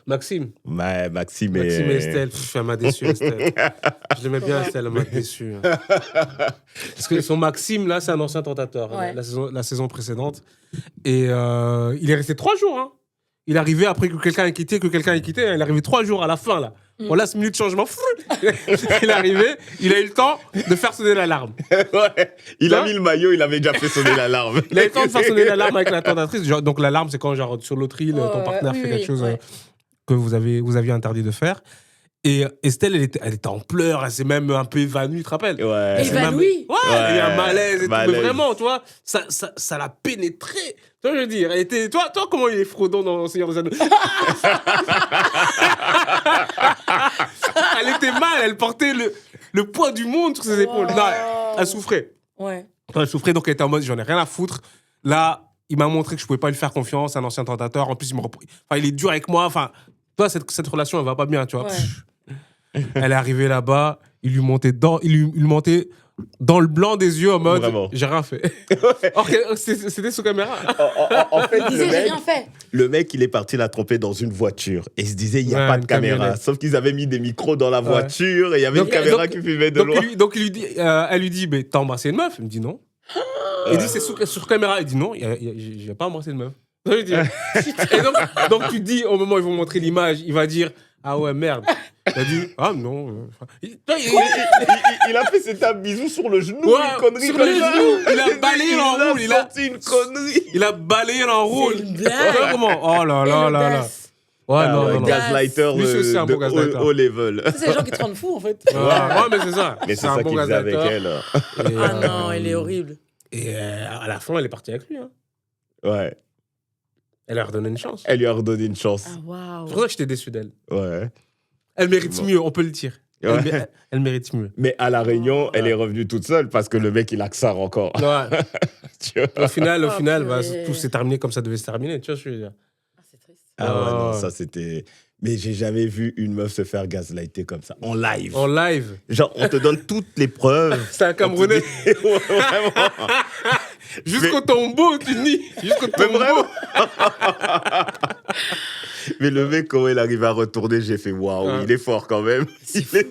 Maxime. Mais Maxime et Estelle. Pff, elle m'a déçu, Estelle. Je l'aimais bien, Estelle, elle m'a déçu. Hein. Parce que son Maxime, là, c'est un ancien tentateur, Ouais. la saison précédente. Et il est resté 3 jours. Hein. Il est arrivé après que quelqu'un ait quitté, hein. Il est arrivé 3 jours à la fin, là. On laisse minute de changement. Il est arrivé, il a eu le temps de faire sonner l'alarme. ouais, il a Hein mis le maillot, il avait déjà fait sonner l'alarme. Il a eu le temps de faire sonner l'alarme avec la tentatrice. Genre, donc l'alarme, c'est quand genre, sur l'autre île, ton Ouais, partenaire oui, fait oui, quelque chose ouais. que vous aviez interdit de faire. Et Estelle, elle était en pleurs, elle s'est même un peu évanouie, tu te rappelles? Ouais. Elle s'est même- Évanouie? Ouais, il y a un malaise et tout. Malaise. Mais vraiment, tu vois, ça l'a pénétré. Tu vois, je veux dire, elle était... Toi, comment il est Frodon dans Seigneur des Anneaux? Elle était mal, elle portait le poids du monde sur ses épaules. Wow. Non, elle souffrait. Ouais. Elle souffrait, donc elle était en mode, j'en ai rien à foutre. Là, il m'a montré que je pouvais pas lui faire confiance, un ancien tentateur. En plus, il est dur avec moi. Enfin, toi, cette relation, elle va pas bien, tu vois. Ouais. Elle est arrivée là-bas, il lui montait dans le blanc des yeux en mode, Vraiment. j'ai rien fait. Or que c'était sous caméra. En fait, Il disait, j'ai rien fait. le mec, il est parti la tromper dans une voiture. Et il se disait, il n'y a Ouais, pas de une caméra. camionnette. Sauf qu'ils avaient mis des micros dans la voiture et il y avait Donc, une caméra donc- qui filmait de loin. Donc, elle lui dit, mais t'as embrassé une meuf? Il me dit non. Il dit, c'est sur caméra. Il dit non, j'ai pas embrassé une meuf. Ça veut dire. Et donc, tu dis, au moment où ils vont montrer l'image, il va dire, ah ouais, merde. Il a dit, ah non. Il a fait cet un bisou sur le genou, Ouais, une connerie sur comme le ça. genou, il a balayé l'enroule, Il a sorti une connerie. Il a balayé l'enroule. C'est une blague. Tu vois comment? Oh là là là là. Ouais, Ah non, ouais, non, non. Gaslighter Lui, c'est aussi un de bon gaslighter. haut level. Ça, c'est les gens qui te rendent fou en fait. Ouais, mais c'est ça. Mais c'est un ça bon qu'il faisait avec gaslighter. elle. Et, Ah non, il est horrible. Et à la fin, elle est partie avec lui. Hein. Ouais. Elle a redonné une chance. Elle lui a redonné une chance. Ah waouh. C'est pour ça que j'étais déçu d'elle. Ouais. Elle mérite mieux, on peut le dire. Ouais. Elle mérite mieux. Mais à La Réunion, elle est revenue toute seule parce que le mec, il a que ça encore. Ouais. Tu vois. Au final, Oh, bah, purée. tout s'est terminé comme ça devait se terminer. Tu vois ce que je veux dire? Ah, c'est triste. Ah ouais, non, Ouais. ça c'était. Mais j'ai jamais vu une meuf se faire gaslighter comme ça, en live. En live. Genre, on te donne toutes les preuves. C'est un Camerounais. Ouais, vraiment. Jusqu'au tombeau, tu nies. Jusqu'au Mais tombeau. vraiment. Mais le mec, quand il arrive à retourner, j'ai fait waouh, Ouais. il est fort quand même. Il est-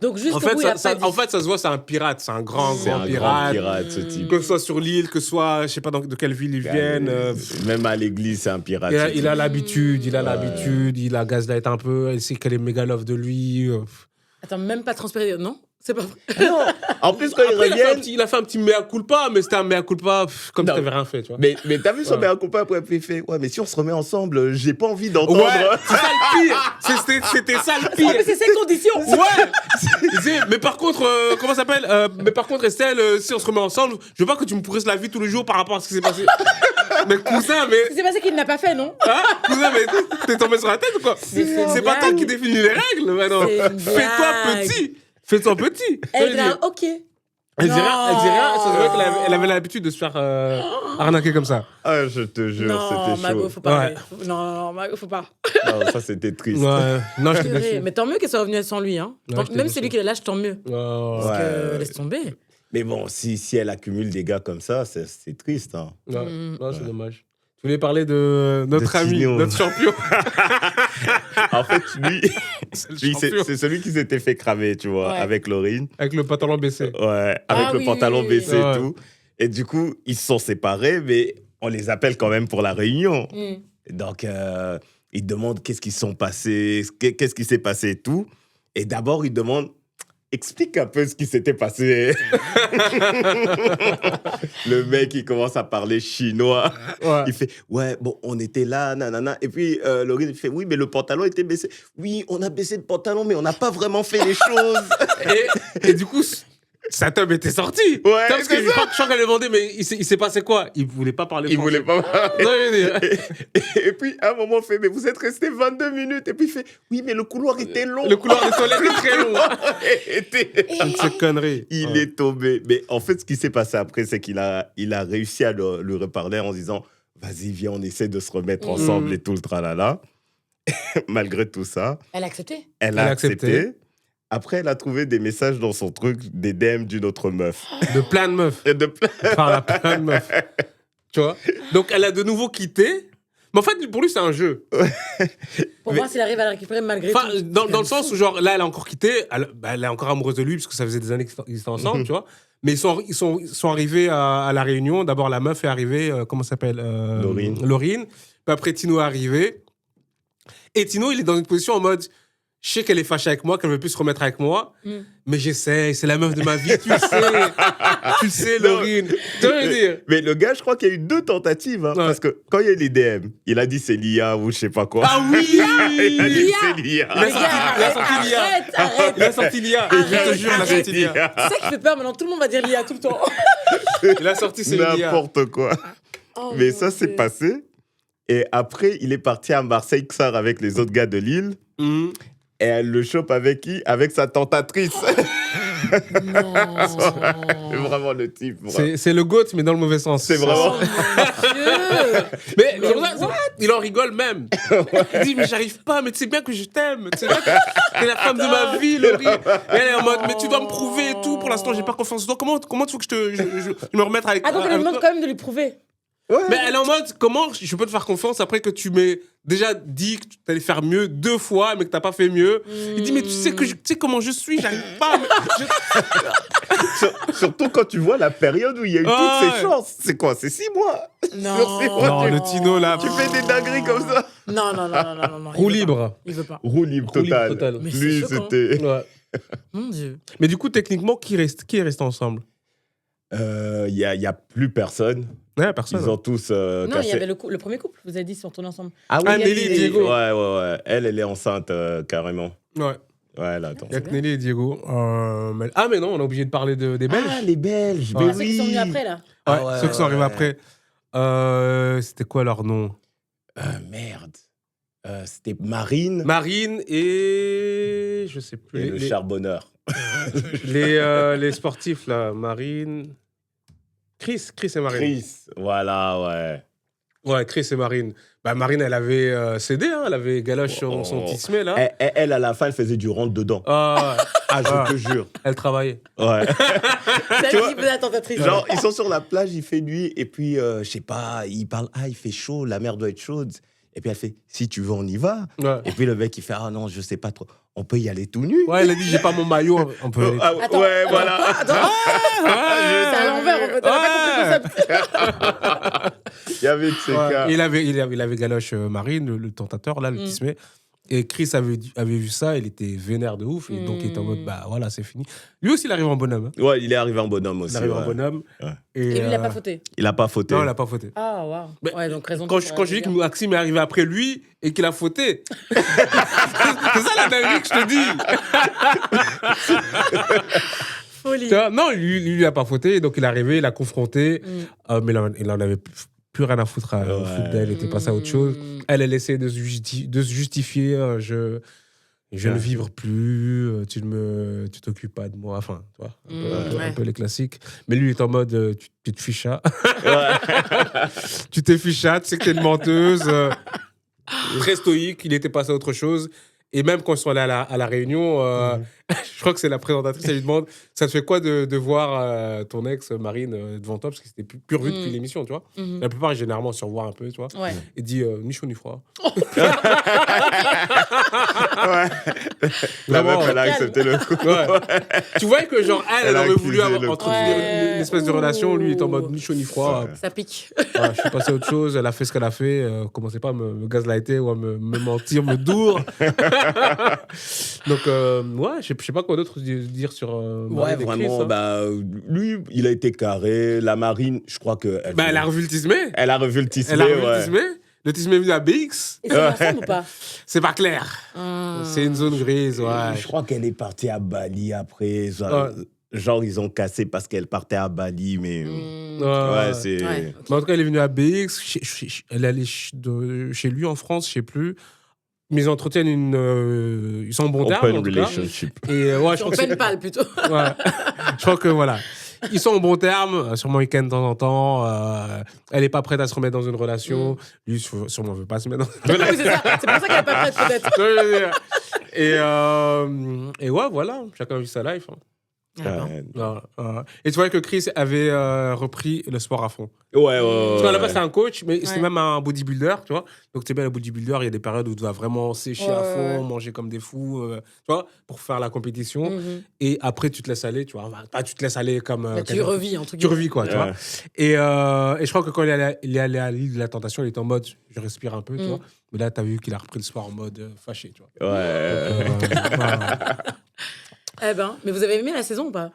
Donc juste En fait, bout, il a pas dit. en fait, ça se voit, c'est un pirate. C'est un grand C'est un grand pirate. pirate, ce type. Que ce soit sur l'île, que ce soit, je sais pas de quelle ville ils viennent. Même à l'église, c'est un pirate. Il a, ce il a type. l'habitude, il a gaslight un peu, elle sait qu'elle est méga love de lui. Attends, même pas transpiré. Non, c'est pas vrai. Non. En plus, quand Après, ils reviennent. il a fait un petit mea culpa, mais c'était un mea culpa comme Non. si t'avais rien fait, tu vois. Mais t'as vu son Ouais. mea culpa après, il fait ouais, mais si on se remet ensemble, j'ai pas envie d'entendre. Ouais, c'est ça le pire. C'était ça le pire. Mais c'est ses conditions. Ouais. Il disait, mais par contre, comment ça s'appelle mais par contre, Estelle, si on se remet ensemble, je veux pas que tu me pourrisses la vie tous les jours par rapport à ce qui s'est passé. Mais cousin, mais C'est passé qu'il n'a pas fait, non? hein, cousin, mais t'es tombé sur la tête ou quoi? Mais c'est une C'est pas toi blague. qui définis les règles, maintenant. C'est une Fais-toi blague. petit. Fais-toi petit. Elle Je veux est là, dire, ok. Elle dit rien, elle dit rien. Ça se voit Non. qu'elle avait l'habitude de se faire arnaquer comme ça. Ah, je te jure, Non, c'était Mago, chaud. faut pas. Ouais. Non, Mago, faut pas. Non, ça, c'était triste. Ouais. Non, je te Purée. déçu. Mais tant mieux qu'elle soit revenue sans lui. Hein. Ouais, Tant- je t'ai même déçu. c'est lui qui la lâche, tant mieux. Parce Ouais. que ouais. laisse tomber. Mais bon, si elle accumule des gars comme ça, c'est triste. Hein. Ouais. Mm. Ouais, c'est dommage. Tu voulais parler de notre De ami, Tignon. notre champion. En fait, lui, C'est le lui, champion. c'est celui qui s'était fait cramer, tu vois, Ouais. avec Laurine. Avec le pantalon baissé. Ouais, avec le oui, pantalon oui, oui. baissé Ouais. et tout. Et du coup, ils se sont séparés, mais on les appelle quand même pour la réunion. Mm. Donc, ils demandent qu'est-ce qui sont passés, qu'est-ce qui s'est passé et tout. Et d'abord, ils demandent, explique un peu ce qui s'était passé. Le mec, il commence à parler chinois. Ouais. Il fait, ouais, bon, on était là, nanana. Et puis, Laurine, il fait, oui, mais le pantalon était baissé. Oui, on a baissé le pantalon, mais on n'a pas vraiment fait les choses. Et du coup, Sa teub était sortie. Ouais, Parce que c'est je crois qu'elle lui demandait, mais il s'est passé quoi? Il voulait pas parler Il français. voulait pas parler. Non, je veux dire. Et puis, à un moment, il fait, mais vous êtes resté 22 minutes. Et puis, il fait, oui, mais le couloir était long. Le couloir des toilettes est très long. était... C'est connerie. Il est tombé. Mais en fait, ce qui s'est passé après, c'est qu'il a réussi à lui reparler en disant, vas-y, viens, on essaie de se remettre ensemble et tout le tralala. Malgré tout ça, Elle a accepté. elle a accepté. Après, elle a trouvé des messages dans son truc, des DM d'une autre meuf. De plein de meufs. Et de Par la plein de meufs. Tu vois? Donc, elle a de nouveau quitté. Mais en fait, pour lui, c'est un jeu. Pour voir s'il arrive à la récupérer malgré Enfin, tout. dans le sens où, genre, là, elle a encore quitté. Elle est encore amoureuse de lui, parce que ça faisait des années qu'ils étaient ensemble, tu vois. Mais ils sont arrivés à la réunion. D'abord, la meuf est arrivée, comment ça s'appelle? Laurine. Puis après, Tino est arrivé. Et Tino, il est dans une position en mode, je sais qu'elle est fâchée avec moi, qu'elle veut plus se remettre avec moi, mais j'essaie, c'est la meuf de ma vie, tu le sais. Tu le sais, Laurine. Tu veux dire? Mais le gars, je crois qu'il y a eu 2 tentatives. Hein, parce que quand il y a eu les DM, il a dit c'est Lia ou je sais pas quoi. Ah oui! Il a dit c'est Lia. Il a sorti Lia. Arrête. Il a sorti Lia. Je te jure, il a sorti Lia. C'est ça qui fait peur maintenant. Tout le monde va dire Lia tout le temps. Il a sorti, c'est Lia. N'importe quoi. Oh, Mais mon ça, c'est Dieu. passé. Et après, il est parti à Marseille, Xar, avec les autres gars de Lille. Et elle le chope avec qui? Avec sa tentatrice. Non. C'est vraiment le type. Vraiment. C'est le GOAT, mais dans le mauvais sens. C'est vraiment... Oh, mon Dieu. Mais il en rigole même. Il dit, mais j'arrive pas, mais tu sais bien que je t'aime. Tu sais bien que t'es la femme de ma vie, Laurie. Et elle est en mode, mais tu dois me prouver et tout. Pour l'instant, j'ai pas confiance en toi. Comment tu veux que je me remette avec Ah, donc elle lui avec demande toi? quand même de lui prouver. Mais elle est en mode, comment je peux te faire confiance après que tu m'aies déjà dit que tu allais faire mieux 2 fois, mais que t'as pas fait mieux. Il dit, mais tu sais comment je suis, j'arrive pas. Surtout quand tu vois la période où il y a eu toutes ces chances. C'est quoi? C'est 6 mois. Non. Sur 6 mois, Non, le Tino là. tu fais des dingueries comme ça. Non. Il Roue veut libre. pas. Il veut pas. Roue libre Roue libre total. total. Mais c'est Lui, choquant. c'était... Ouais. Mon Dieu. Mais du coup, techniquement, qui est resté ensemble? Il y a plus personne. Ouais, personne. Ils ont tous Non, il cassé. y avait le premier couple, vous avez dit, ils sont tournés ensemble. Ah oui, Ah, Nelly et Diego. Ouais. Elle est enceinte carrément. Ouais. Ouais, là, attends. Il y a que Nelly et Diego. Ah, mais non, on est obligé de parler des Belges. Ah, les Belges. Ouais. Mais Ah, ceux qui sont venus après, là. Ouais, Ah ouais, ceux qui sont arrivés ouais. après. C'était quoi leur nom? Merde. C'était Marine Marine et. Je sais plus. et le charbonneur. les sportifs, là. Marine. Chris et Marine. Chris, voilà, ouais. Ouais, Chris et Marine. Bah, Marine, elle avait cédé, hein, elle avait galoche son tismé, là. Elle, à la fin, elle faisait du rentre-dedans. Ah, Ah, je te jure. elle travaillait. Ouais. C'est Tu elle vois, qui faisait la tentatrice. Genre, ils sont sur la plage, il fait nuit, et puis, je sais pas, ils parlent, il fait chaud, la mer doit être chaude. Et puis elle fait, si tu veux, on y va. Ouais. Et puis le mec, il fait, ah non, je sais pas trop. On peut y aller tout nu. Ouais, elle a dit, j'ai pas mon maillot, on peut aller. Ah, Attends, ouais, attends, voilà. Attends, c'est à l'envers, en fait. On a pas compris le concept. Il y avait de ces Ouais. cas. Et il avait galoche Marine, le tentateur, là, le tismé. Et Chris avait vu ça, il était vénère de ouf. Et donc, il était en mode, bah voilà, c'est fini. Lui aussi, il arrive en bonhomme. Hein. Ouais, il est arrivé en bonhomme aussi. Il arrive en ouais. bonhomme. Ouais. Et lui, il a pas fauté. Il a pas fauté. Non, il a pas fauté. Ah, waouh. Mais Ouais, donc raison Quand pour je dis que dire. Maxime est arrivé après lui et qu'il a fauté. C'est ça la dinguerie que je te dis. Folie. Tu vois, non, lui, il a pas fauté. Donc, il est arrivé, il a confronté. Mais il en avait plus rien à foutre, au foot d'elle. Il était passé à autre chose. Elle essayait de se justifier. Je ne vivre plus, tu t'occupes pas de moi. Enfin, tu vois, un peu les classiques. Mais lui, il est en mode, tu te fichas. Tu t'es fichas, tu sais que t'es une menteuse. Très stoïque, il était passé à autre chose. Et même quand ils sont allés à la réunion, je crois que c'est la présentatrice, elle lui demande, ça te fait quoi de voir ton ex, Marine, devant toi? Parce que c'était plus revu depuis l'émission, tu vois. La plupart, généralement, on se revoit un peu, tu vois. Ouais. Et dit, ni chaud ni froid. La Vraiment, meuf, elle a calme. accepté le coup. Ouais. Tu vois que genre elle Elle a aurait voulu accusé le entretenir coup. une espèce de relation, lui il est en mode ni chaud ni froid. Ça pique. Je suis passé à autre chose, elle a fait ce qu'elle a fait, commencez pas à me gaslighter ou à me mentir, me dour. Donc ouais, je sais pas quoi d'autre dire sur Ouais, Marine et Chris, vraiment, hein. bah, lui, il a été carré. La Marine, je crois que. Elle a revu le tismé. Elle a revu le tismé, Elle a revu le ouais. tismé. Le tismé est venu à BX. Ils sont ensemble ou pas? C'est pas clair. C'est une zone grise, ouais. Je crois qu'elle est partie à Bali après. Ouais. genre, ils ont cassé parce qu'elle partait à Bali, mais... Ouais, c'est... Ouais. Mais en tout cas, elle est venue à BX. Elle est allée chez lui en France, je sais plus. Mais ils entretiennent ils sont en bon terme. Open En tout cas. relationship. Et ouais, je crois que Open pal plutôt. ouais. Je crois que voilà. Ils sont en bon terme, sûrement week-end de temps en temps. Elle n'est pas prête à se remettre dans une relation. Lui, sûrement, veut pas se mettre dans une Oui, c'est ça. C'est pour ça qu'elle n'est pas prête, peut-être. relation. Et ouais, voilà. Chacun vit sa life. Hein. Ah, bon. Et tu vois que Chris avait repris le sport à fond. Ouais. Parce qu'à la base, c'est un coach, mais c'est Ouais. même un bodybuilder, tu vois. Donc, tu sais bien, le bodybuilder, il y a des périodes où tu dois vraiment sécher à fond, Ouais. manger comme des fous, tu vois, pour faire la compétition. Mhm. Et après, tu te laisses aller, tu vois. Enfin, pas tu te laisses aller comme... Bah, tu quelqu'un- revis, entre Tu guillemets. revis, quoi, tu vois. Et je crois que quand il est allé à l'île de la Tentation, il était en mode, je respire un peu, tu vois. Mais là, tu as vu qu'il a repris le sport en mode fâché, tu vois. Voilà. Eh ben, mais vous avez aimé la saison ou pas?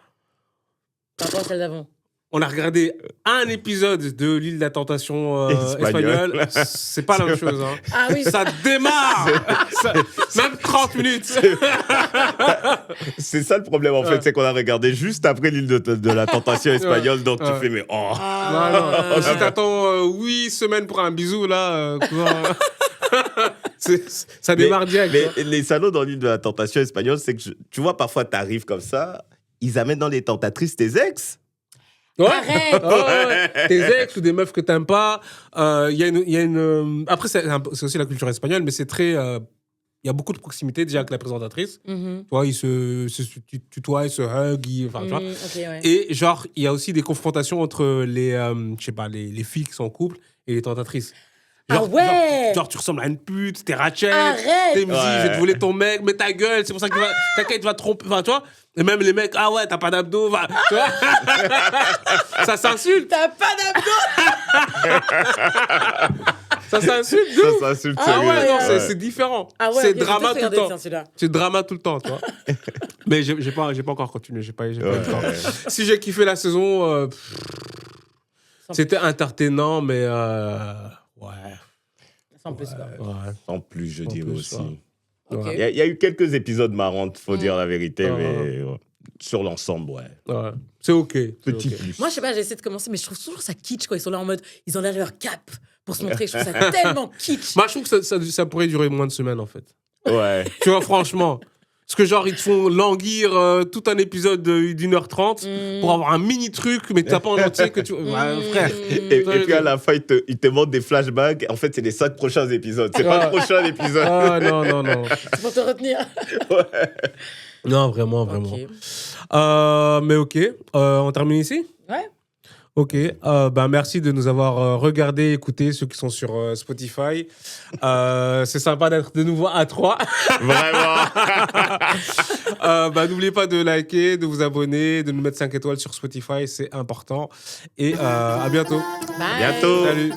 Par rapport à celle d'avant. On a regardé un épisode de l'île de la Tentation Espagnole. espagnole. C'est pas la même chose, hein. Ah oui, Ça démarre même 30 minutes. C'est ça le problème, en fait, c'est qu'on a regardé juste après l'île de la Tentation espagnole, donc tu fais, mais oh. Ah, Non. Si t'attends 8 semaines pour un bisou, là, ça démarre direct. Mais tu vois. les salauds dans l'île de la Tentation espagnole, c'est que, tu vois, parfois, t'arrives comme ça, ils amènent dans les tentatrices tes ex. Ouais. Arrête. Ouais. Tes ex ou des meufs que t'aimes pas. Il y a une. Après, c'est aussi la culture espagnole, mais c'est très. Il y a beaucoup de proximité déjà avec la présentatrice. Mhm. Tu vois, ils se tutoient, ils se hug. Enfin, tu vois. Ok, ouais. Et genre, il y a aussi des confrontations entre je sais pas, les filles qui sont en couple et les tentatrices. Ah ouais. genre, tu ressembles à une pute, t'es Rachel. Arrête. T'es Mzi, Ouais. je vais te voler ton mec, mais ta gueule, c'est pour ça que t'inquiète, tu vas te tromper. Enfin, tu vois. Et même les mecs, ah ouais, t'as pas d'abdos. Enfin, tu vois. Ça s'insulte. T'as pas d'abdos. Ça s'insulte. de Ça, ouf. ça insulte Ah sérieux. ouais, Non, Ouais. c'est différent. Ah ouais, C'est ok, j'ai drama peut-être tout le regardé, temps. tiens, celui-là. C'est drama tout le temps, tu vois. Mais j'ai pas encore continué. J'ai pas eu le temps. Ouais. Si j'ai kiffé la saison, Sans c'était entertainant, mais ouais. Sans plus, quoi. Ouais. En plus, je En dirais plus, aussi. ouais. Ok. Ouais. Il y a eu quelques épisodes marrants, faut dire la vérité, Ouais. mais sur l'ensemble, ouais. Ouais. C'est OK. c'est Petit OK. plus. Moi, je sais pas, j'ai essayé de commencer, mais je trouve toujours ça kitsch, quoi. Ils sont là en mode, ils enlèvent leur cap pour se montrer. Je trouve ça tellement kitsch. Moi, je trouve que ça pourrait durer moins de semaines, en fait. Ouais. Tu vois, franchement. Parce que, genre, ils te font languir tout un épisode d'1h30 pour avoir un mini truc, mais t'as pas en entier que tu. Ouais, frère. Et puis à la fin, il te montre des flashbacks. En fait, c'est les 5 prochains épisodes. C'est pas le prochain épisode. Ah, non. C'est pour te retenir. Non, vraiment. Ok. Mais OK. On termine ici? Ouais. OK. Merci de nous avoir regardé, écouté, ceux qui sont sur Spotify. C'est sympa d'être de nouveau à 3. Vraiment. N'oubliez pas de liker, de vous abonner, de nous mettre 5 étoiles sur Spotify, c'est important. Et à bientôt. Bye. Bientôt. Salut.